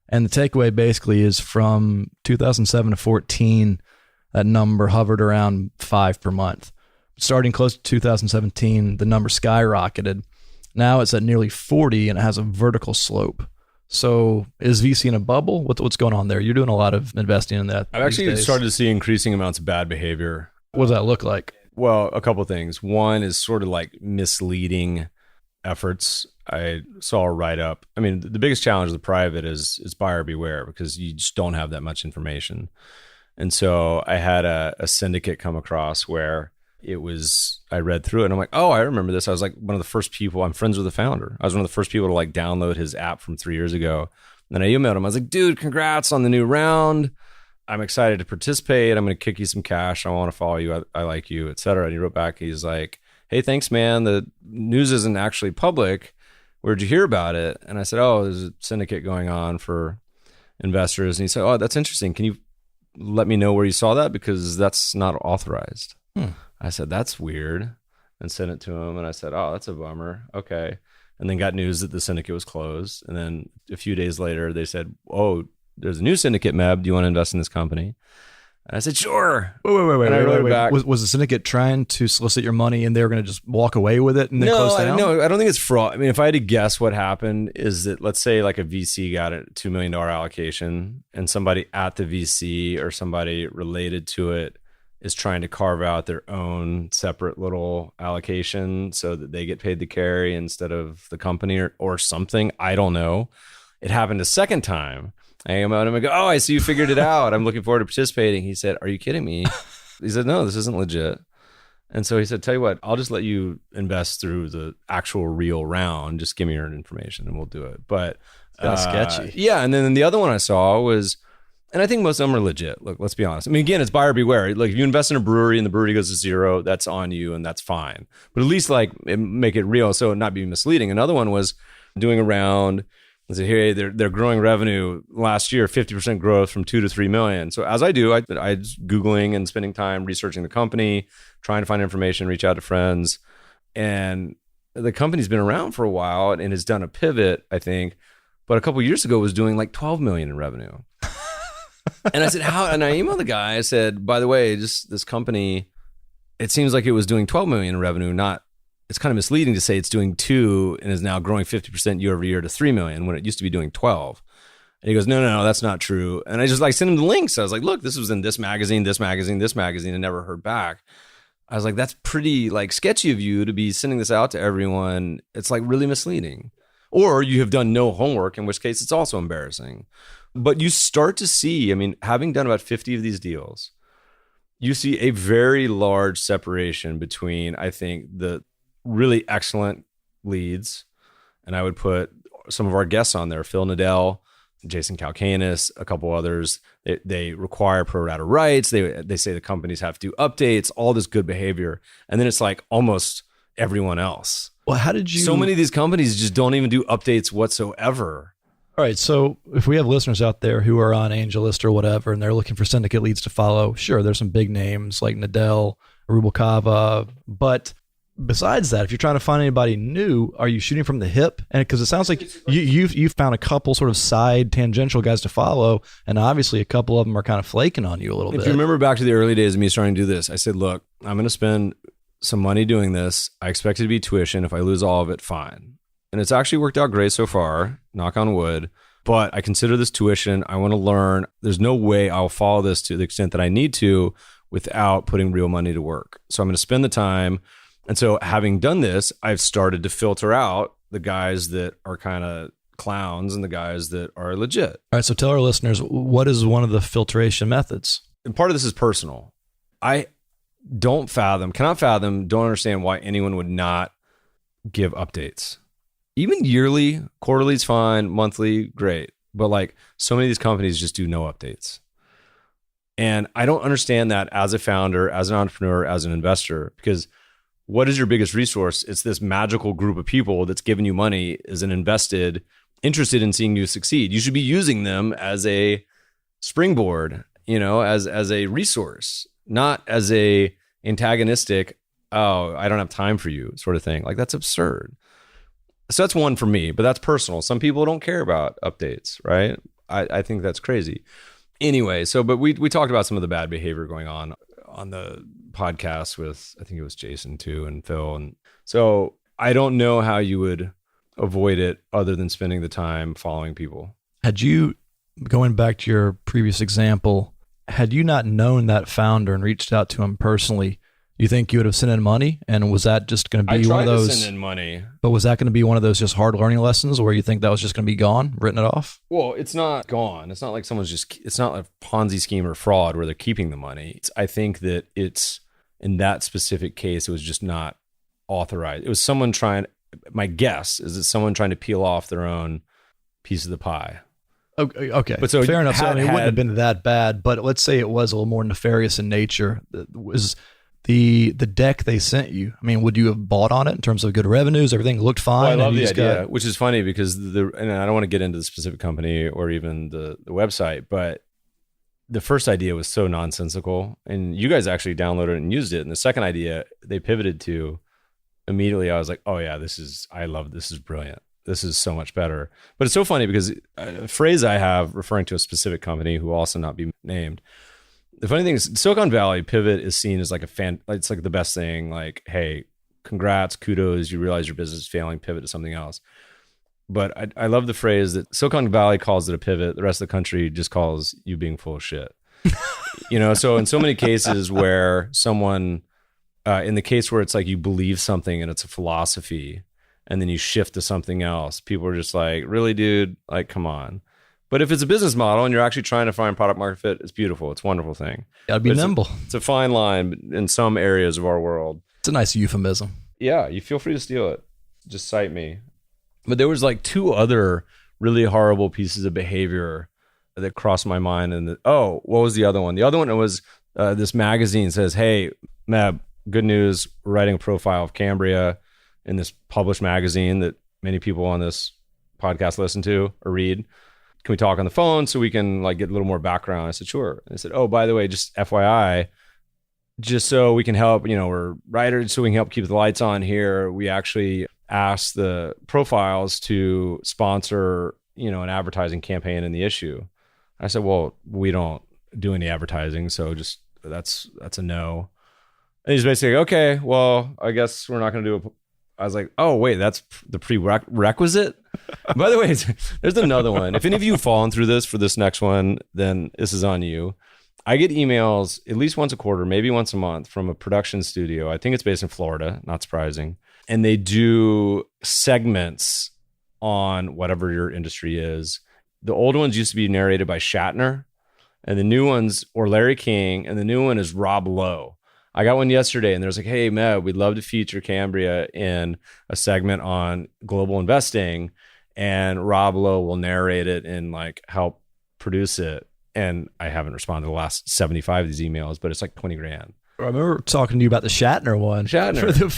And the takeaway basically is from 2007 to 14, that number hovered around 5 per month. Starting close to 2017, the number skyrocketed. Now it's at nearly 40 and it has a vertical slope. So is VC in a bubble? What's going on there? You're doing a lot of investing in that. I've actually started to see increasing amounts of bad behavior. What does that look like? Well, a couple of things. One is sort of like misleading efforts. I saw a write-up. I mean, the biggest challenge of the private is buyer beware because you just don't have that much information. And so I had a syndicate come across where I read through it and I'm like, oh, I remember this. I was like one of the first people, I'm friends with the founder. I was one of the first people to like download his app from 3 years ago. And then I emailed him. I was like, dude, congrats on the new round. I'm excited to participate. I'm going to kick you some cash. I want to follow you. I like you, et cetera. And he wrote back, he's like, hey, thanks, man. The news isn't actually public. Where'd you hear about it? And I said, oh, there's a syndicate going on for investors. And he said, oh, that's interesting. Can you let me know where you saw that? Because that's not authorized. I said, that's weird. And sent it to him. And I said, oh, that's a bummer. Okay. And then got news that the syndicate was closed. And then a few days later, they said, oh, there's a new syndicate, Meb. Do you want to invest in this company? And I said, sure. Wait. And I wrote it back. Was the syndicate trying to solicit your money and they were going to just walk away with it and then close down? No, I don't think it's fraud. I mean, if I had to guess what happened is that, let's say like a VC got a $2 million allocation and somebody at the VC or somebody related to it is trying to carve out their own separate little allocation so that they get paid to carry instead of the company or something. I don't know. It happened a second time. I came out and I go, oh, I see you figured it out. I'm looking forward to participating. He said, are you kidding me? He said, no, this isn't legit. And so he said, tell you what, I'll just let you invest through the actual real round. Just give me your information and we'll do it. But that's sketchy. Yeah. And then the other one I saw was, and I think most of them are legit. Look, let's be honest. I mean, again, it's buyer beware. Like if you invest in a brewery and the brewery goes to zero, that's on you and that's fine. But at least like make it real so it not be misleading. Another one was doing a round. I said, hey, they're growing revenue last year, 50% growth from 2 to 3 million. So as I do, I was Googling and spending time researching the company, trying to find information, reach out to friends. And the company's been around for a while and has done a pivot, I think. But a couple of years ago was doing like 12 million in revenue. And I said, how? And I emailed the guy. I said, by the way, just this company, it seems like it was doing 12 million in revenue, not, it's kind of misleading to say it's doing 2 and is now growing 50% year over year to 3 million when it used to be doing 12. And he goes, no, that's not true. And I just like sent him the links. I was like, look, this was in this magazine, and never heard back. I was like, that's pretty like sketchy of you to be sending this out to everyone. It's like really misleading. Or you have done no homework, in which case it's also embarrassing. But you start to see, I mean, having done about 50 of these deals, you see a very large separation between, I think, the really excellent leads, and I would put some of our guests on there, Phil Nadell, Jason Calcanis, a couple others. They require pro rata rights. They say the companies have to do updates, all this good behavior. And then it's like almost everyone else. Well, how did you... So many of these companies just don't even do updates whatsoever. All right, so if we have listeners out there who are on AngelList or whatever, and they're looking for syndicate leads to follow, sure, there's some big names like Nadell, Rubalcava, but besides that, if you're trying to find anybody new, are you shooting from the hip? And because it sounds like you've found a couple sort of side tangential guys to follow, and obviously a couple of them are kind of flaking on you a little bit. If you remember back to the early days of me starting to do this, I said, look, I'm going to spend some money doing this. I expect it to be tuition. If I lose all of it, fine. And it's actually worked out great so far, knock on wood. But I consider this tuition. I want to learn. There's no way I'll follow this to the extent that I need to without putting real money to work. So I'm going to spend the time. And so having done this, I've started to filter out the guys that are kind of clowns and the guys that are legit. All right. So tell our listeners, what is one of the filtration methods? And part of this is personal. I cannot fathom, don't understand why anyone would not give updates. Even yearly, quarterly is fine, monthly, great. But like so many of these companies just do no updates. And I don't understand that as a founder, as an entrepreneur, as an investor, because what is your biggest resource? It's this magical group of people that's given you money, is interested in seeing you succeed. You should be using them as a springboard, as a resource, not as a antagonistic, oh, I don't have time for you sort of thing. Like that's absurd. So that's one for me, but that's personal. Some people don't care about updates, right? I think that's crazy. Anyway, but we talked about some of the bad behavior going on the podcast with, I think it was Jason too and Phil. And so I don't know how you would avoid it other than spending the time following people. Had you, going back to your previous example, had you not known that founder and reached out to him personally, you think you would have sent in money? And was that just going to be one of those? I tried to send in money. But was that going to be one of those just hard learning lessons where you think that was just going to be gone, written it off? Well, it's not gone. It's not like it's not a Ponzi scheme or fraud where they're keeping the money. I think that it's, in that specific case, it was just not authorized. It was someone my guess is it's someone trying to peel off their own piece of the pie. Okay. But so fair enough. So, it wouldn't have been that bad, but let's say it was a little more nefarious in nature. Was the deck they sent you, I mean, would you have bought on it in terms of good revenues? Everything looked fine. Well, I love the idea, which is funny because and I don't want to get into the specific company or even the website, but the first idea was so nonsensical, and you guys actually downloaded it and used it. And the second idea they pivoted to, immediately I was like, oh yeah, this is brilliant. This is so much better. But it's so funny because a phrase I have referring to a specific company who will also not be named, The funny thing is, Silicon Valley pivot is seen as like it's like the best thing. Like, hey, congrats, kudos, you realize your business is failing, pivot to something else. But I love the phrase that Silicon Valley calls it a pivot. The rest of the country just calls you being full of shit. So in so many cases where someone, in the case where it's like you believe something and it's a philosophy and then you shift to something else, people are just like, really, dude? Like, come on. But if it's a business model and you're actually trying to find product market fit, it's beautiful. It's a wonderful thing. Gotta be nimble. It's a fine line in some areas of our world. It's a nice euphemism. Yeah, you feel free to steal it. Just cite me. But there was like 2 other really horrible pieces of behavior that crossed my mind. And what was the other one? The other one was this magazine says, hey, Meb, good news. We're writing a profile of Cambria in this published magazine that many people on this podcast listen to or read. Can we talk on the phone so we can like get a little more background? I said, sure. And I said, oh, by the way, just FYI, just so we can help, we're writers, so we can help keep the lights on here. We actually asked the profiles to sponsor, an advertising campaign in the issue. I said, well, we don't do any advertising, so just that's a no. And he's basically, okay, well, I guess we're not going to do I was like, oh, wait, that's the prerequisite? By the way, there's another one. If any of you have fallen through this for this next one, then this is on you. I get emails at least once a quarter, maybe once a month from a production studio. I think it's based in Florida, not surprising. And they do segments on whatever your industry is. The old ones used to be narrated by Shatner, and the new ones, or Larry King, and the new one is Rob Lowe. I got one yesterday, and there's like, hey, Meb, we'd love to feature Cambria in a segment on global investing, and Rob Lowe will narrate it and like help produce it. And I haven't responded to the last 75 of these emails, but it's like 20 grand. I remember talking to you about the Shatner one.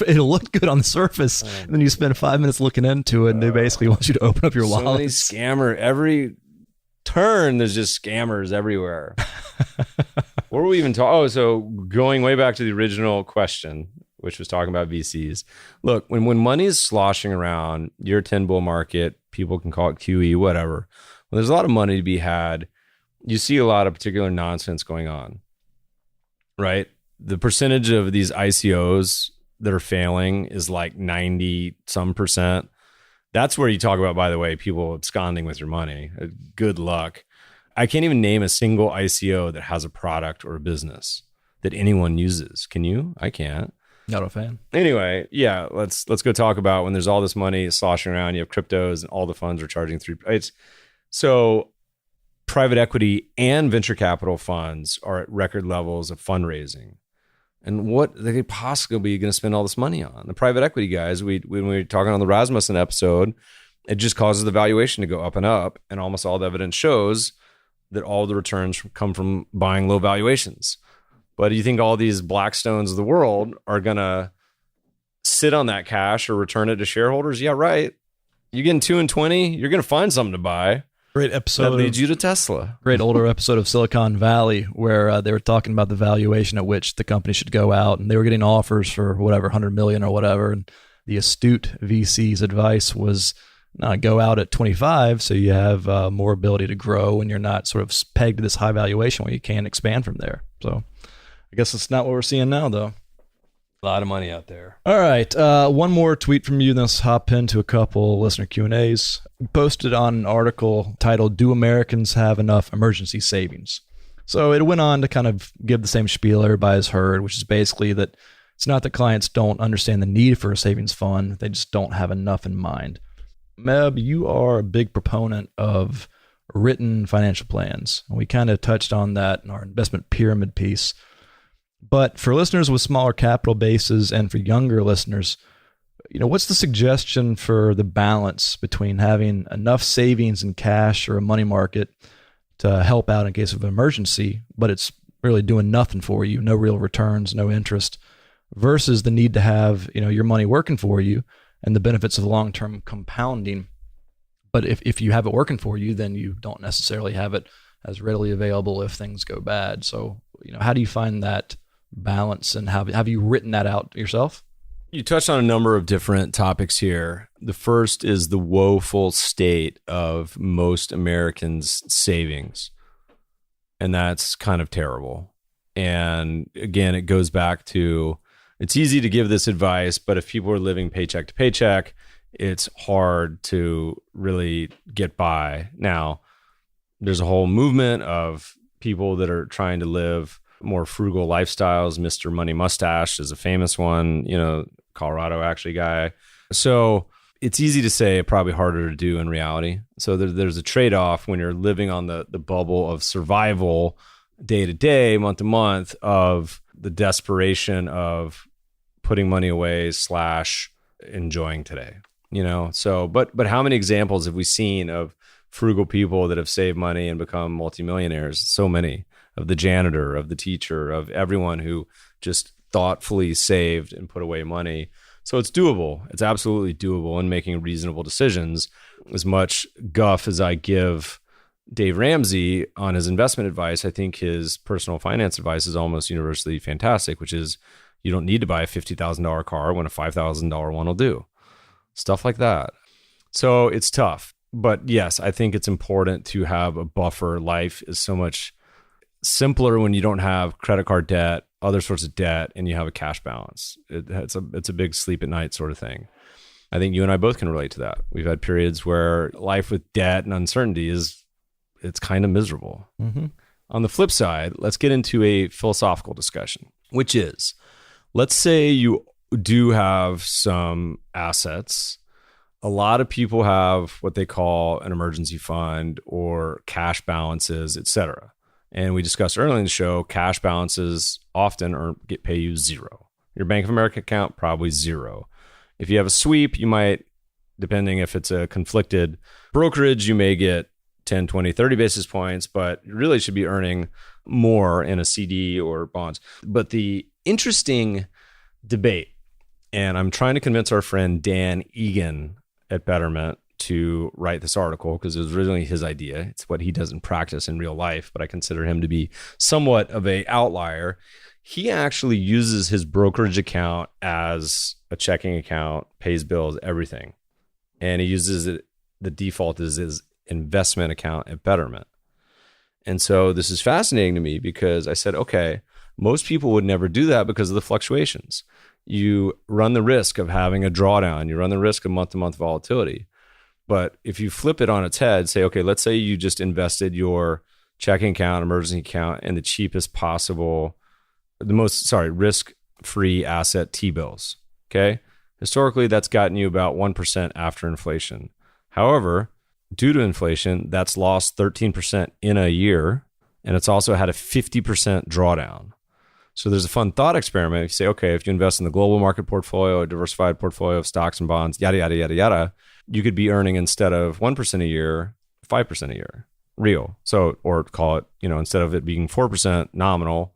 It'll look good on the surface, and then you spend 5 minutes looking into it, and they basically want you to open up your wallet. So many scammer. Every turn, there's just scammers everywhere. What were we even talking? Oh, so going way back to the original question, which was talking about VCs. Look, when money is sloshing around, your 10 bull market, people can call it QE, whatever. When there's a lot of money to be had, you see a lot of particular nonsense going on, right? The percentage of these ICOs that are failing is like 90 some percent. That's where you talk about, by the way, people absconding with your money. Good luck. I can't even name a single ICO that has a product or a business that anyone uses. Can you? I can't. Not a fan. Anyway, yeah, let's go talk about when there's all this money sloshing around, you have cryptos and all the funds are charging 3%. So private equity and venture capital funds are at record levels of fundraising. And what they could possibly be going to spend all this money on? The private equity guys, when we were talking on the Rasmussen episode, it just causes the valuation to go up and up. And almost all the evidence shows that all the returns come from buying low valuations. But do you think all these Blackstones of the world are going to sit on that cash or return it to shareholders? Yeah, right. You're getting 2 and 20, you're going to find something to buy. Great episode. That leads you to Tesla. Great older episode of Silicon Valley where they were talking about the valuation at which the company should go out, and they were getting offers for whatever, 100 million or whatever. And the astute VC's advice was go out at 25 so you have more ability to grow and you're not sort of pegged to this high valuation where you can't expand from there. So I guess that's not what we're seeing now, though. A lot of money out there. All right. One more tweet from you, then let's hop into a couple listener Q&As. Posted on an article titled, Do Americans Have Enough Emergency Savings? So it went on to kind of give the same spiel everybody has heard, which is basically that it's not that clients don't understand the need for a savings fund. They just don't have enough in mind. Meb, you are a big proponent of written financial plans. We kind of touched on that in our investment pyramid piece. But for listeners with smaller capital bases and for younger listeners, what's the suggestion for the balance between having enough savings in cash or a money market to help out in case of an emergency, but it's really doing nothing for you, no real returns, no interest, versus the need to have, your money working for you and the benefits of long-term compounding. But if you have it working for you, then you don't necessarily have it as readily available if things go bad. So, how do you find that balance, and have you written that out yourself? You touched on a number of different topics here. The first is the woeful state of most Americans' savings. And that's kind of terrible. And again, it goes back to, it's easy to give this advice, but if people are living paycheck to paycheck, it's hard to really get by. Now, there's a whole movement of people that are trying to live more frugal lifestyles. Mr. Money Mustache is a famous one, Colorado actually guy. So it's easy to say, probably harder to do in reality. So there's a trade-off when you're living on the bubble of survival day to day, month to month, of the desperation of putting money away / enjoying today. So but how many examples have we seen of frugal people that have saved money and become multimillionaires? So many. Of the janitor, of the teacher, of everyone who just thoughtfully saved and put away money. So it's doable. It's absolutely doable in making reasonable decisions. As much guff as I give Dave Ramsey on his investment advice, I think his personal finance advice is almost universally fantastic, which is you don't need to buy a $50,000 car when a $5,000 one will do. Stuff like that. So it's tough. But yes, I think it's important to have a buffer. Life is so much simpler when you don't have credit card debt, other sorts of debt, and you have a cash balance. It's a big sleep at night sort of thing. I think you and I both can relate to that. We've had periods where life with debt and uncertainty it's kind of miserable. Mm-hmm. On the flip side, let's get into a philosophical discussion, which is, let's say you do have some assets. A lot of people have what they call an emergency fund or cash balances, et cetera. And we discussed earlier in the show, cash balances often pay you zero. Your Bank of America account, probably zero. If you have a sweep, you might, depending if it's a conflicted brokerage, you may get 10, 20, 30 basis points, but you really should be earning more in a CD or bonds. But the interesting debate, and I'm trying to convince our friend Dan Egan at Betterment to write this article because it was originally his idea. It's what he does in practice in real life, but I consider him to be somewhat of an outlier. He actually uses his brokerage account as a checking account, pays bills, everything. And he uses it, the default is his investment account at Betterment. And so this is fascinating to me because I said, okay, most people would never do that because of the fluctuations. You run the risk of having a drawdown. You run the risk of month-to-month volatility. But if you flip it on its head, say, okay, let's say you just invested your checking account, emergency account, in the cheapest possible, risk-free asset T-bills, okay? Historically, that's gotten you about 1% after inflation. However, due to inflation, that's lost 13% in a year, and it's also had a 50% drawdown. So there's a fun thought experiment. If you say, okay, if you invest in the global market portfolio, a diversified portfolio of stocks and bonds, yada, yada, yada, yada, you could be earning, instead of 1% a year, 5% a year, real. So, or call it, instead of it being 4% nominal,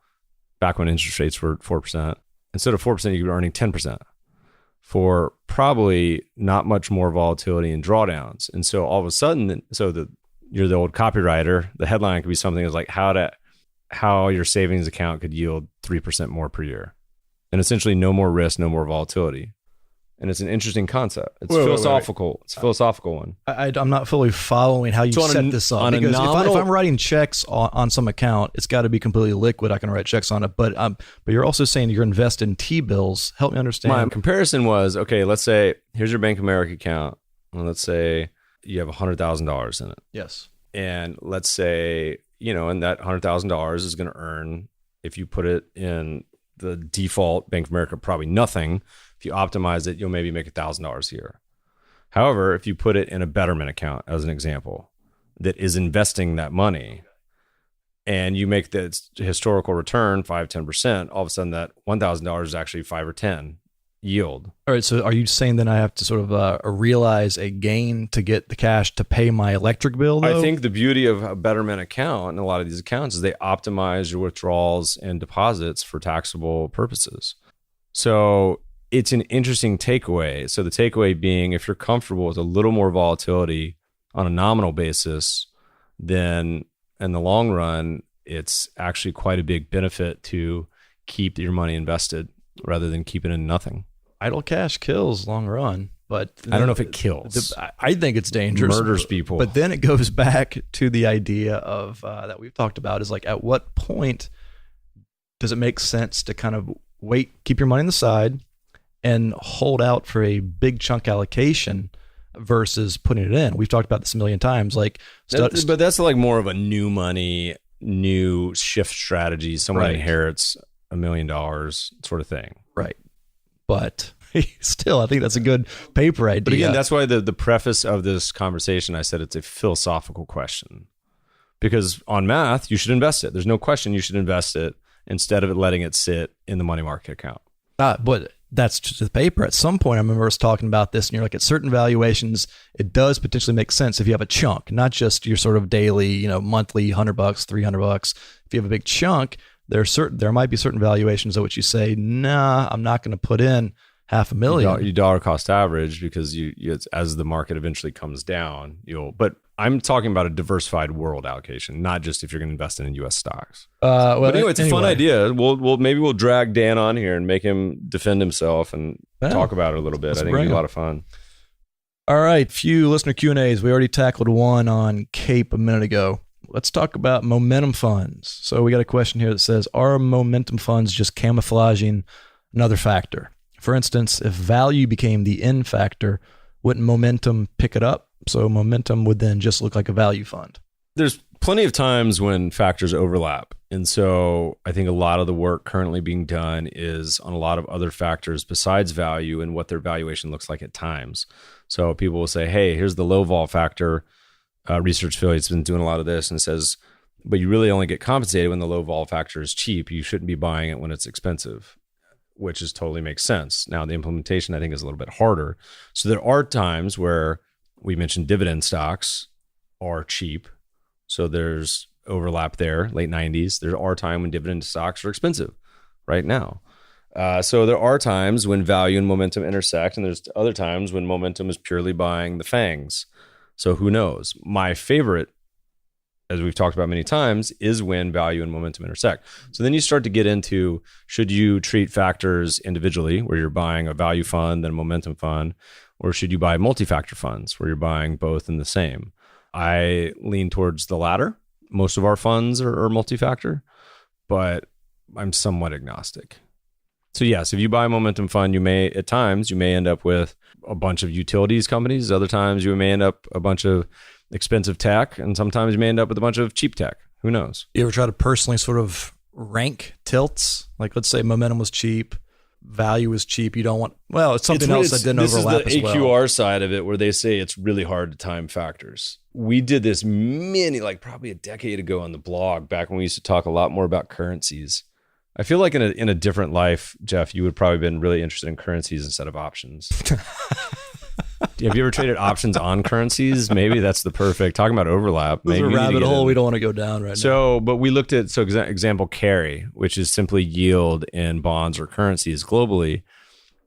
back when interest rates were 4%, instead of 4%, you could be earning 10% for probably not much more volatility and drawdowns. And so all of a sudden, you're the old copywriter, the headline could be something like how your savings account could yield 3% more per year. And essentially no more risk, no more volatility. And it's an interesting concept. It's philosophical. Wait. It's a philosophical one. I'm not fully following how you set this up. Because if I'm writing checks on some account, it's got to be completely liquid. I can write checks on it. But you're also saying you're invested in T-bills. Help me understand. My comparison was, okay, let's say here's your Bank of America account. And let's say you have $100,000 in it. Yes. And let's say, and that $100,000 is going to earn, if you put it in the default Bank of America, probably nothing. If you optimize it, you'll maybe make $1,000 a year. However, if you put it in a Betterment account, as an example, that is investing that money, and you make the historical return 5-10%, all of a sudden that $1,000 is actually 5 or 10 yield. All right. So are you saying then I have to sort of realize a gain to get the cash to pay my electric bill, though? I think the beauty of a Betterment account and a lot of these accounts is they optimize your withdrawals and deposits for taxable purposes. So it's an interesting takeaway. So the takeaway being, if you're comfortable with a little more volatility on a nominal basis, then in the long run, it's actually quite a big benefit to keep your money invested rather than keep it in nothing. Idle cash kills long run, but I don't know if it kills. I think it's dangerous. Murders people. But then it goes back to the idea of that we've talked about, is like, at what point does it make sense to kind of wait, keep your money on the side and hold out for a big chunk allocation versus putting it in? We've talked about this a million times. Like, but that's like more of a new money, new shift strategy. Someone inherits $1 million sort of thing. Right. But still, I think that's a good paper idea. But again, that's why the preface of this conversation, I said it's a philosophical question. Because on math, you should invest it. There's no question you should invest it instead of letting it sit in the money market account. But that's just the paper. At some point, I remember us talking about this, and you're like, at certain valuations, it does potentially make sense if you have a chunk, not just your sort of daily, monthly $100, $300. If you have a big chunk, there might be certain valuations at which you say, nah, I'm not going to put in $500,000. You dollar cost average because as the market eventually comes down, but I'm talking about a diversified world allocation, not just if you're going to invest in U.S. stocks. But anyway, it's a fun idea. Maybe we'll drag Dan on here and make him defend himself and talk about it a little bit. I think it'd be a lot of fun. All right, few listener Q&As. We already tackled one on CAPE a minute ago. Let's talk about momentum funds. So we got a question here that says, are momentum funds just camouflaging another factor? For instance, if value became the in factor, wouldn't momentum pick it up? So momentum would then just look like a value fund. There's plenty of times when factors overlap. And so I think a lot of the work currently being done is on a lot of other factors besides value and what their valuation looks like at times. So people will say, hey, here's the low vol factor. Research affiliates been doing a lot of this, and it says, but you really only get compensated when the low vol factor is cheap. You shouldn't be buying it when it's expensive, which totally makes sense. Now, the implementation, I think, is a little bit harder. So there are times where we mentioned dividend stocks are cheap. So there's overlap there, late 90s. There are times when dividend stocks are expensive right now. So there are times when value and momentum intersect, and there's other times when momentum is purely buying the FANGs. So who knows? My favorite, as we've talked about many times, is when value and momentum intersect. So then you start to get into, should you treat factors individually, where you're buying a value fund and a momentum fund, or should you buy multi-factor funds, where you're buying both in the same? I lean towards the latter. Most of our funds are multi-factor, but I'm somewhat agnostic. So yes, if you buy a momentum fund, at times you may end up with a bunch of utilities companies. Other times you may end up a bunch of expensive tech, and sometimes you may end up with a bunch of cheap tech. Who knows? You ever try to personally sort of rank tilts? Like, let's say momentum was cheap, value was cheap. You don't want, it's something else that didn't overlap as well. This is the AQR side of it, where they say it's really hard to time factors. We did this probably a decade ago on the blog, back when we used to talk a lot more about currencies. I feel like in a different life, Jeff, you would probably been really interested in currencies instead of options. Have you ever traded options on currencies? Maybe that's the perfect, talking about overlap. Maybe a rabbit hole we don't want to go down right now. But we looked at, example, carry, which is simply yield in bonds or currencies globally.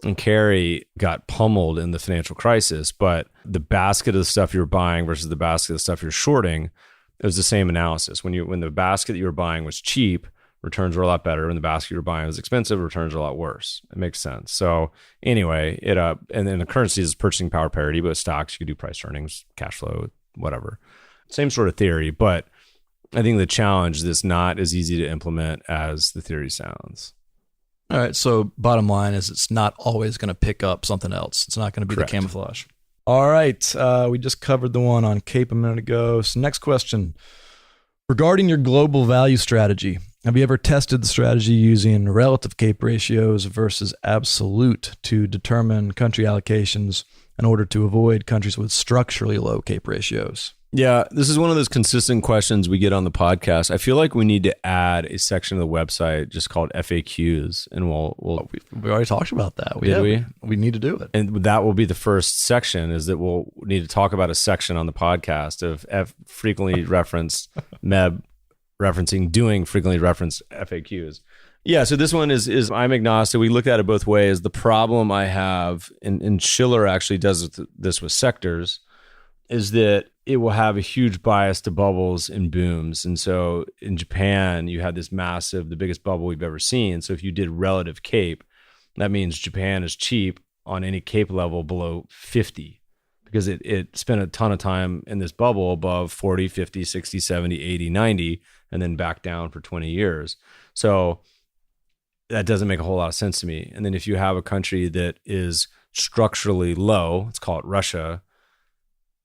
And carry got pummeled in the financial crisis, but the basket of the stuff you're buying versus the basket of the stuff you're shorting, it was the same analysis. When the basket that you were buying was cheap, returns were a lot better. When the basket you're buying was expensive, returns are a lot worse. It makes sense. So anyway, and then the currency is purchasing power parity, but stocks, you could do price earnings, cash flow, whatever. Same sort of theory, but I think the challenge is not as easy to implement as the theory sounds. All right. So bottom line is it's not always going to pick up something else. It's not going to be Correct. The camouflage. All right. We just covered the one on CAPE a minute ago. So next question. Regarding your global value strategy, have you ever tested the strategy using relative CAPE ratios versus absolute to determine country allocations in order to avoid countries with structurally low CAPE ratios? Yeah, this is one of those consistent questions we get on the podcast. I feel like we need to add a section of the website just called FAQs, and we already talked about that. We need to do it, and that will be the first section. Is that we'll need to talk about a section on the podcast of frequently referenced MEB doing frequently referenced FAQs. Yeah, so this one is I'm agnostic. We looked at it both ways. The problem I have, and Schiller actually does this with sectors, is that it will have a huge bias to bubbles and booms. And so in Japan, you had this the biggest bubble we've ever seen. So if you did relative CAPE, that means Japan is cheap on any CAPE level below 50, because it spent a ton of time in this bubble above 40, 50, 60, 70, 80, 90, and then back down for 20 years. So that doesn't make a whole lot of sense to me. And then if you have a country that is structurally low, let's call it Russia,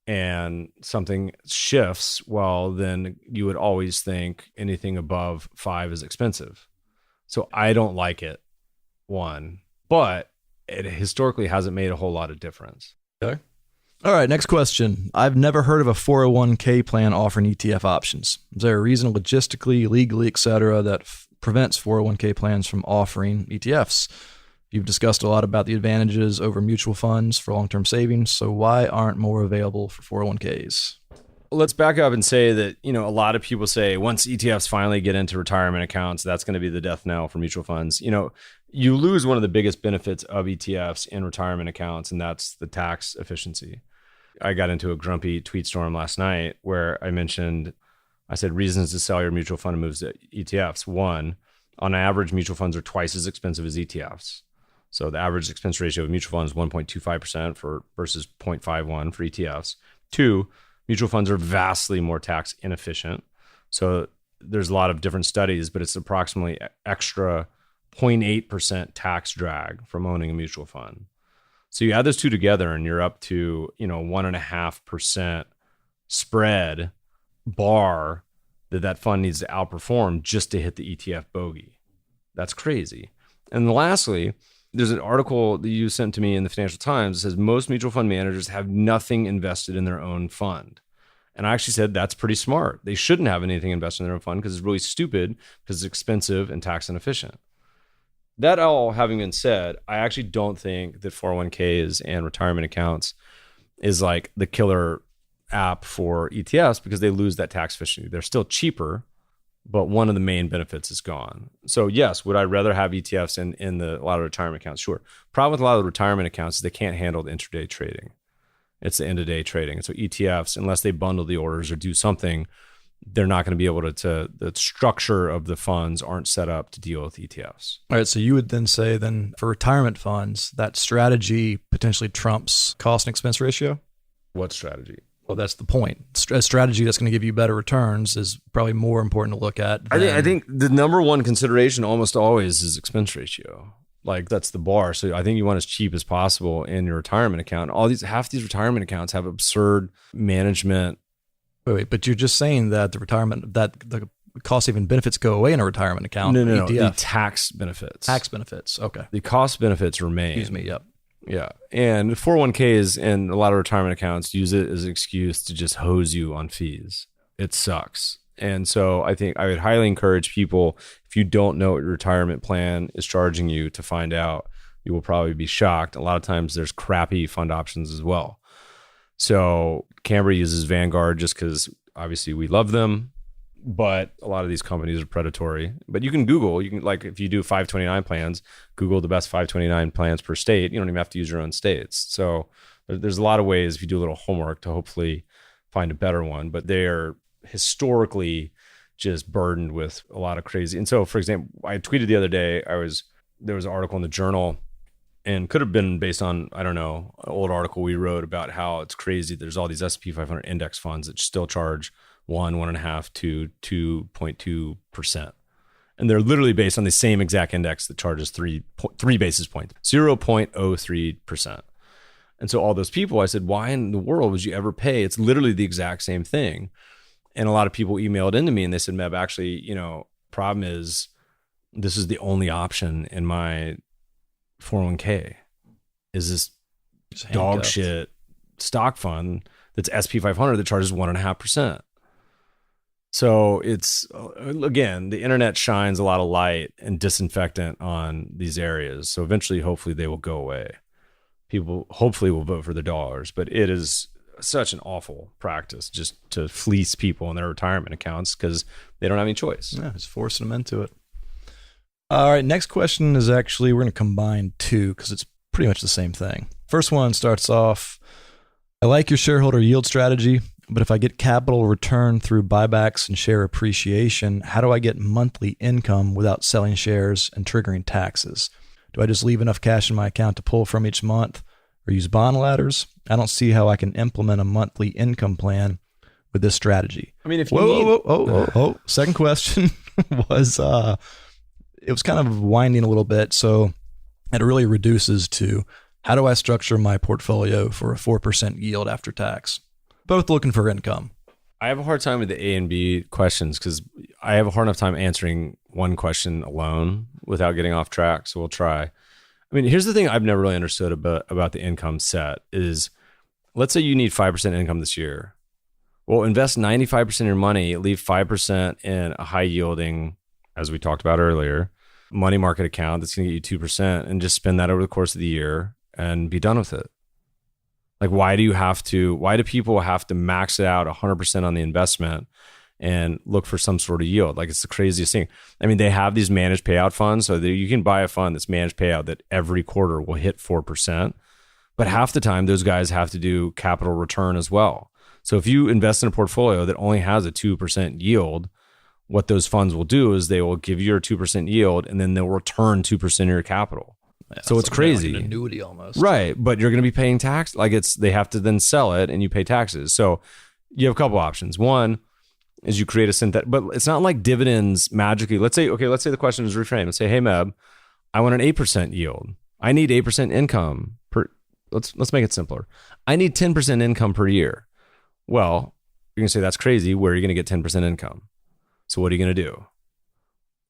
and something shifts, well, then you would always think anything above 5 is expensive. So I don't like it, one, but it historically hasn't made a whole lot of difference. Okay. All right, next question. I've never heard of a 401k plan offering ETF options. Is there a reason logistically, legally, et cetera, that prevents 401k plans from offering ETFs? You've discussed a lot about the advantages over mutual funds for long-term savings, so why aren't more available for 401ks? Let's back up and say that, a lot of people say once ETFs finally get into retirement accounts, that's going to be the death knell for mutual funds. You lose one of the biggest benefits of ETFs in retirement accounts, and that's the tax efficiency. I got into a grumpy tweet storm last night where I said reasons to sell your mutual fund and moves to ETFs. One, on average, mutual funds are twice as expensive as ETFs. So the average expense ratio of mutual funds is 1.25% versus 0.51 for ETFs. Two, mutual funds are vastly more tax inefficient. So there's a lot of different studies, but it's approximately extra 0.8% tax drag from owning a mutual fund. So you add those two together and you're up to, 1.5% spread bar that fund needs to outperform just to hit the ETF bogey. That's crazy. And lastly, there's an article that you sent to me in the Financial Times that says most mutual fund managers have nothing invested in their own fund. And I actually said that's pretty smart. They shouldn't have anything invested in their own fund because it's really stupid because it's expensive and tax inefficient. That all having been said, I actually don't think that 401ks and retirement accounts is like the killer app for ETFs because they lose that tax efficiency. They're still cheaper, but one of the main benefits is gone. So yes, would I rather have ETFs in a lot of retirement accounts? Sure. Problem with a lot of the retirement accounts is they can't handle the intraday trading. It's the end of day trading. And so ETFs, unless they bundle the orders or do something, they're not going to be able to the structure of the funds aren't set up to deal with ETFs. All right. So you would then say for retirement funds, that strategy potentially trumps cost and expense ratio? What strategy? Well, that's the point. A strategy that's going to give you better returns is probably more important to look at. I think the number one consideration almost always is expense ratio. Like that's the bar. So I think you want as cheap as possible in your retirement account. Half these retirement accounts have absurd management. Wait, but you're just saying that the cost saving benefits go away in a retirement account. No. The tax benefits. Tax benefits. Okay. The cost benefits remain. Excuse me. Yep. Yeah. And 401ks and a lot of retirement accounts use it as an excuse to just hose you on fees. It sucks. And so I think I would highly encourage people, if you don't know what your retirement plan is charging you, to find out. You will probably be shocked. A lot of times there's crappy fund options as well. So Cambria uses Vanguard just because obviously we love them, but a lot of these companies are predatory. But you can Google, if you do 529 plans, Google the best 529 plans per state. You don't even have to use your own states. So there's a lot of ways if you do a little homework to hopefully find a better one, but they are historically just burdened with a lot of crazy. And so, for example, I tweeted the other day, there was an article in the Journal, and could have been based on, I don't know, an old article we wrote about how it's crazy. There's all these S&P 500 index funds that still charge 1.5% to 2.2%. And they're literally based on the same exact index that charges 3 basis points, 0.03%. And so all those people, I said, why in the world would you ever pay? It's literally the exact same thing. And a lot of people emailed into me and they said, Meb, actually, problem is this is the only option in my 401k is this dog shit stock fund that's SP 500 that charges 1.5%. So it's, again, the internet shines a lot of light and disinfectant on these areas. So eventually, hopefully they will go away. People hopefully will vote for the dollars, but it is such an awful practice just to fleece people in their retirement accounts because they don't have any choice. Yeah, it's forcing them into it. All right, next question is actually, we're going to combine two because it's pretty much the same thing. First one starts off, I like your shareholder yield strategy, but if I get capital return through buybacks and share appreciation, how do I get monthly income without selling shares and triggering taxes? Do I just leave enough cash in my account to pull from each month or use bond ladders? I don't see how I can implement a monthly income plan with this strategy. I mean, if you Whoa. Second question was, it was kind of winding a little bit. So it really reduces to, how do I structure my portfolio for a 4% yield after tax? Both looking for income. I have a hard time with the A and B questions because I have a hard enough time answering one question alone without getting off track. So we'll try. I mean, here's the thing I've never really understood about the income set is, let's say you need 5% income this year. Well, invest 95% of your money, leave 5% in a high yielding, as we talked about earlier, money market account that's going to get you 2%, and just spend that over the course of the year and be done with it. Like, why do people have to max it out 100% on the investment and look for some sort of yield? Like, it's the craziest thing. I mean, they have these managed payout funds, so that you can buy a fund that's managed payout that every quarter will hit 4%. But half the time, those guys have to do capital return as well. So if you invest in a portfolio that only has a 2% yield, what those funds will do is they will give you your 2% yield, and then they'll return 2% of your capital. Yeah, so it's crazy. Like an annuity almost. Right. But you're going to be paying tax. Like, they have to then sell it and you pay taxes. So you have a couple options. One is you create a synthetic, but it's not like dividends magically. Let's say the question is reframed. Let's say, hey, Meb, I want an 8% yield. I need 8% income per, let's make it simpler. I need 10% income per year. Well, you're going to say that's crazy. Where are you going to get 10% income? So what are you going to do?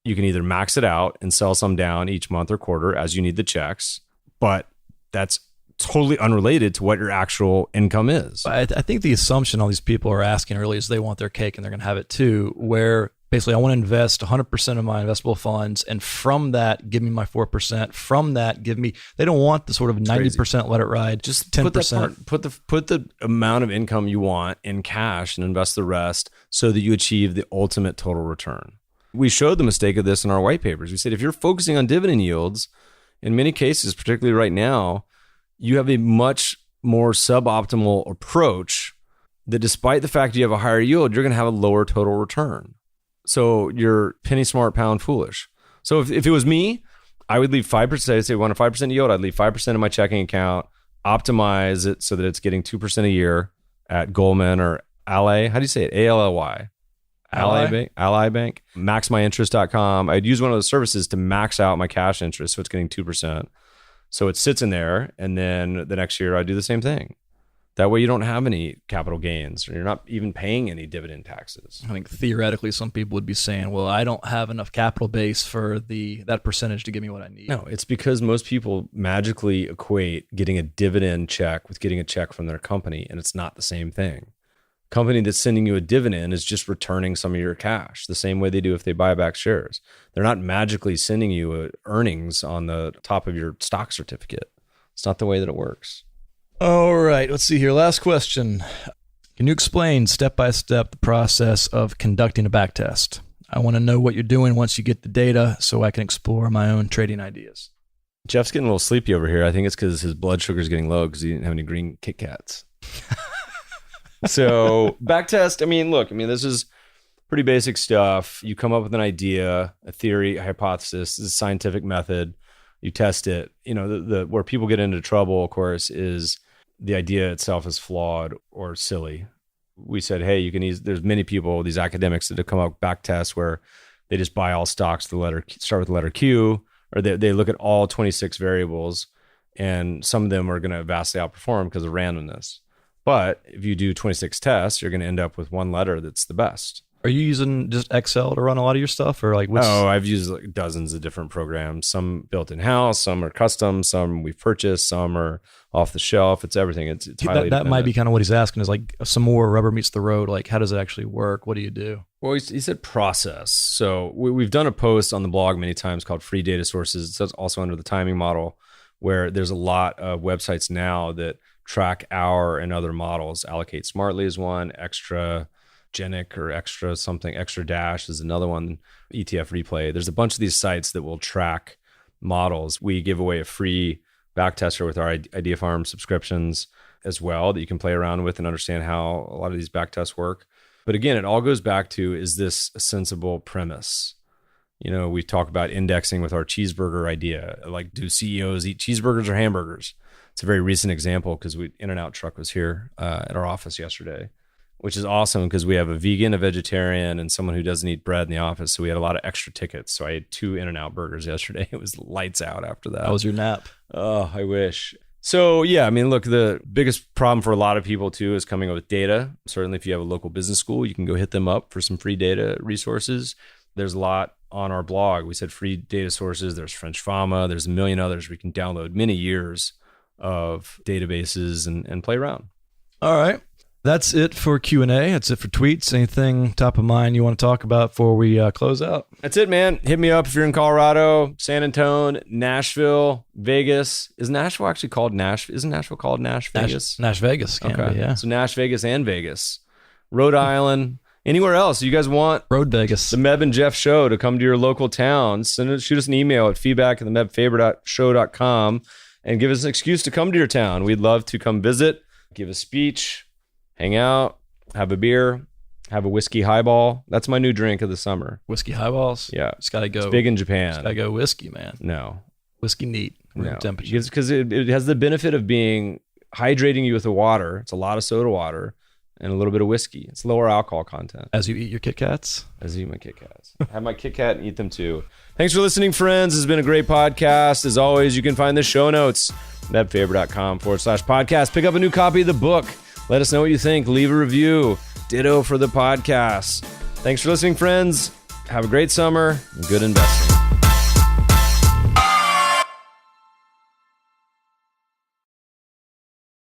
You can either max it out and sell some down each month or quarter as you need the checks, but that's totally unrelated to what your actual income is. I think the assumption all these people are asking really is they want their cake and they're going to have it too, where basically I want to invest 100% of my investable funds, and from that, give me my 4%. From that, they don't want the sort of 90% let it ride, just 10%. Put the amount of income you want in cash and invest the rest so that you achieve the ultimate total return. We showed the mistake of this in our white papers. We said, if you're focusing on dividend yields, in many cases, particularly right now, you have a much more suboptimal approach that, despite the fact you have a higher yield, you're going to have a lower total return. So you're penny smart, pound foolish. So if it was me, I would leave 5%. Say we want a 5% yield. I'd leave 5% in my checking account, optimize it so that it's getting 2% a year at Goldman or Ally. How do you say it? A-L-L-Y. Ally Bank, maxmyinterest.com. I'd use one of those services to max out my cash interest so it's getting 2%. So it sits in there, and then the next year I do the same thing. That way you don't have any capital gains, or you're not even paying any dividend taxes. I think theoretically some people would be saying, well, I don't have enough capital base for that percentage to give me what I need. No, it's because most people magically equate getting a dividend check with getting a check from their company, and it's not the same thing. Company that's sending you a dividend is just returning some of your cash the same way they do if they buy back shares. They're not magically sending you earnings on the top of your stock certificate. It's not the way that it works. All right, let's see here. Last question. Can you explain step by step the process of conducting a backtest? I want to know what you're doing once you get the data so I can explore my own trading ideas. Jeff's getting a little sleepy over here. I think it's because his blood sugar is getting low because he didn't have any green Kit Kats. So backtest, this is pretty basic stuff. You come up with an idea, a theory, a hypothesis. This is a scientific method. You test it. The where people get into trouble, of course, is the idea itself is flawed or silly. We said, hey, there's many people, these academics that have come up with backtests where they just buy all stocks start with the letter Q, or they look at all 26 variables, and some of them are going to vastly outperform because of randomness. But if you do 26 tests, you're going to end up with one letter that's the best. Are you using just Excel to run a lot of your stuff, or like what's... Oh, I've used like dozens of different programs. Some built in-house, some are custom, some we've purchased, some are off the shelf. It's everything. It's highly that might be kind of what he's asking, is like some more rubber meets the road. Like, how does it actually work? What do you do? Well, he said process. So we've done a post on the blog many times called Free Data Sources. It's also under the timing model, where there's a lot of websites now that track our and other models. Allocate Smartly is one, Extra Genic or Extra something, Extra Dash is another one, ETF Replay. There's a bunch of these sites that will track models. We give away a free backtester with our Idea Farm subscriptions as well that you can play around with and understand how a lot of these backtests work. But again, it all goes back to, is this a sensible premise? We talk about indexing with our cheeseburger idea. Like, do CEOs eat cheeseburgers or hamburgers? It's a very recent example because In-N-Out truck was here at our office yesterday. which is awesome because we have a vegan, a vegetarian, and someone who doesn't eat bread in the office. So we had a lot of extra tickets. So I ate 2 In-N-Out burgers yesterday. It was lights out after that. How was your nap? Oh, I wish. So yeah, I mean, look, the biggest problem for a lot of people too is coming up with data. Certainly if you have a local business school, you can go hit them up for some free data resources. There's a lot on our blog. We said free data sources. There's French Fama. There's a million others. We can download many years of databases and play around. All right. That's it for Q&A. That's it for tweets. Anything top of mind you want to talk about before we close out? That's it, man. Hit me up if you're in Colorado, San Antonio, Nashville, Vegas. Is Nashville actually called Nash? Isn't Nashville called Nash Vegas? Nash Vegas. Okay. Be, yeah. So Nash Vegas and Vegas. Rhode Island. Anywhere else you guys want Road Vegas. the Meb and Jeff show to come to your local towns, shoot us an email at feedback@themebfaber.show.com and give us an excuse to come to your town. We'd love to come visit, give a speech, hang out, have a beer, have a whiskey highball. That's my new drink of the summer. Whiskey highballs? Yeah. It's got to go. It's big in Japan. It's got to go whiskey, man. No. Whiskey neat. Room No. temperature. Because it has the benefit of being hydrating you with the water. It's a lot of soda water and a little bit of whiskey. It's lower alcohol content. As you eat your Kit Kats? As I eat my Kit Kats. Have my Kit Kat and eat them too. Thanks for listening, friends. This has been a great podcast. As always, you can find the show notes at mebfaber.com/podcast. Pick up a new copy of the book. Let us know what you think. Leave a review. Ditto for the podcast. Thanks for listening, friends. Have a great summer and good investing.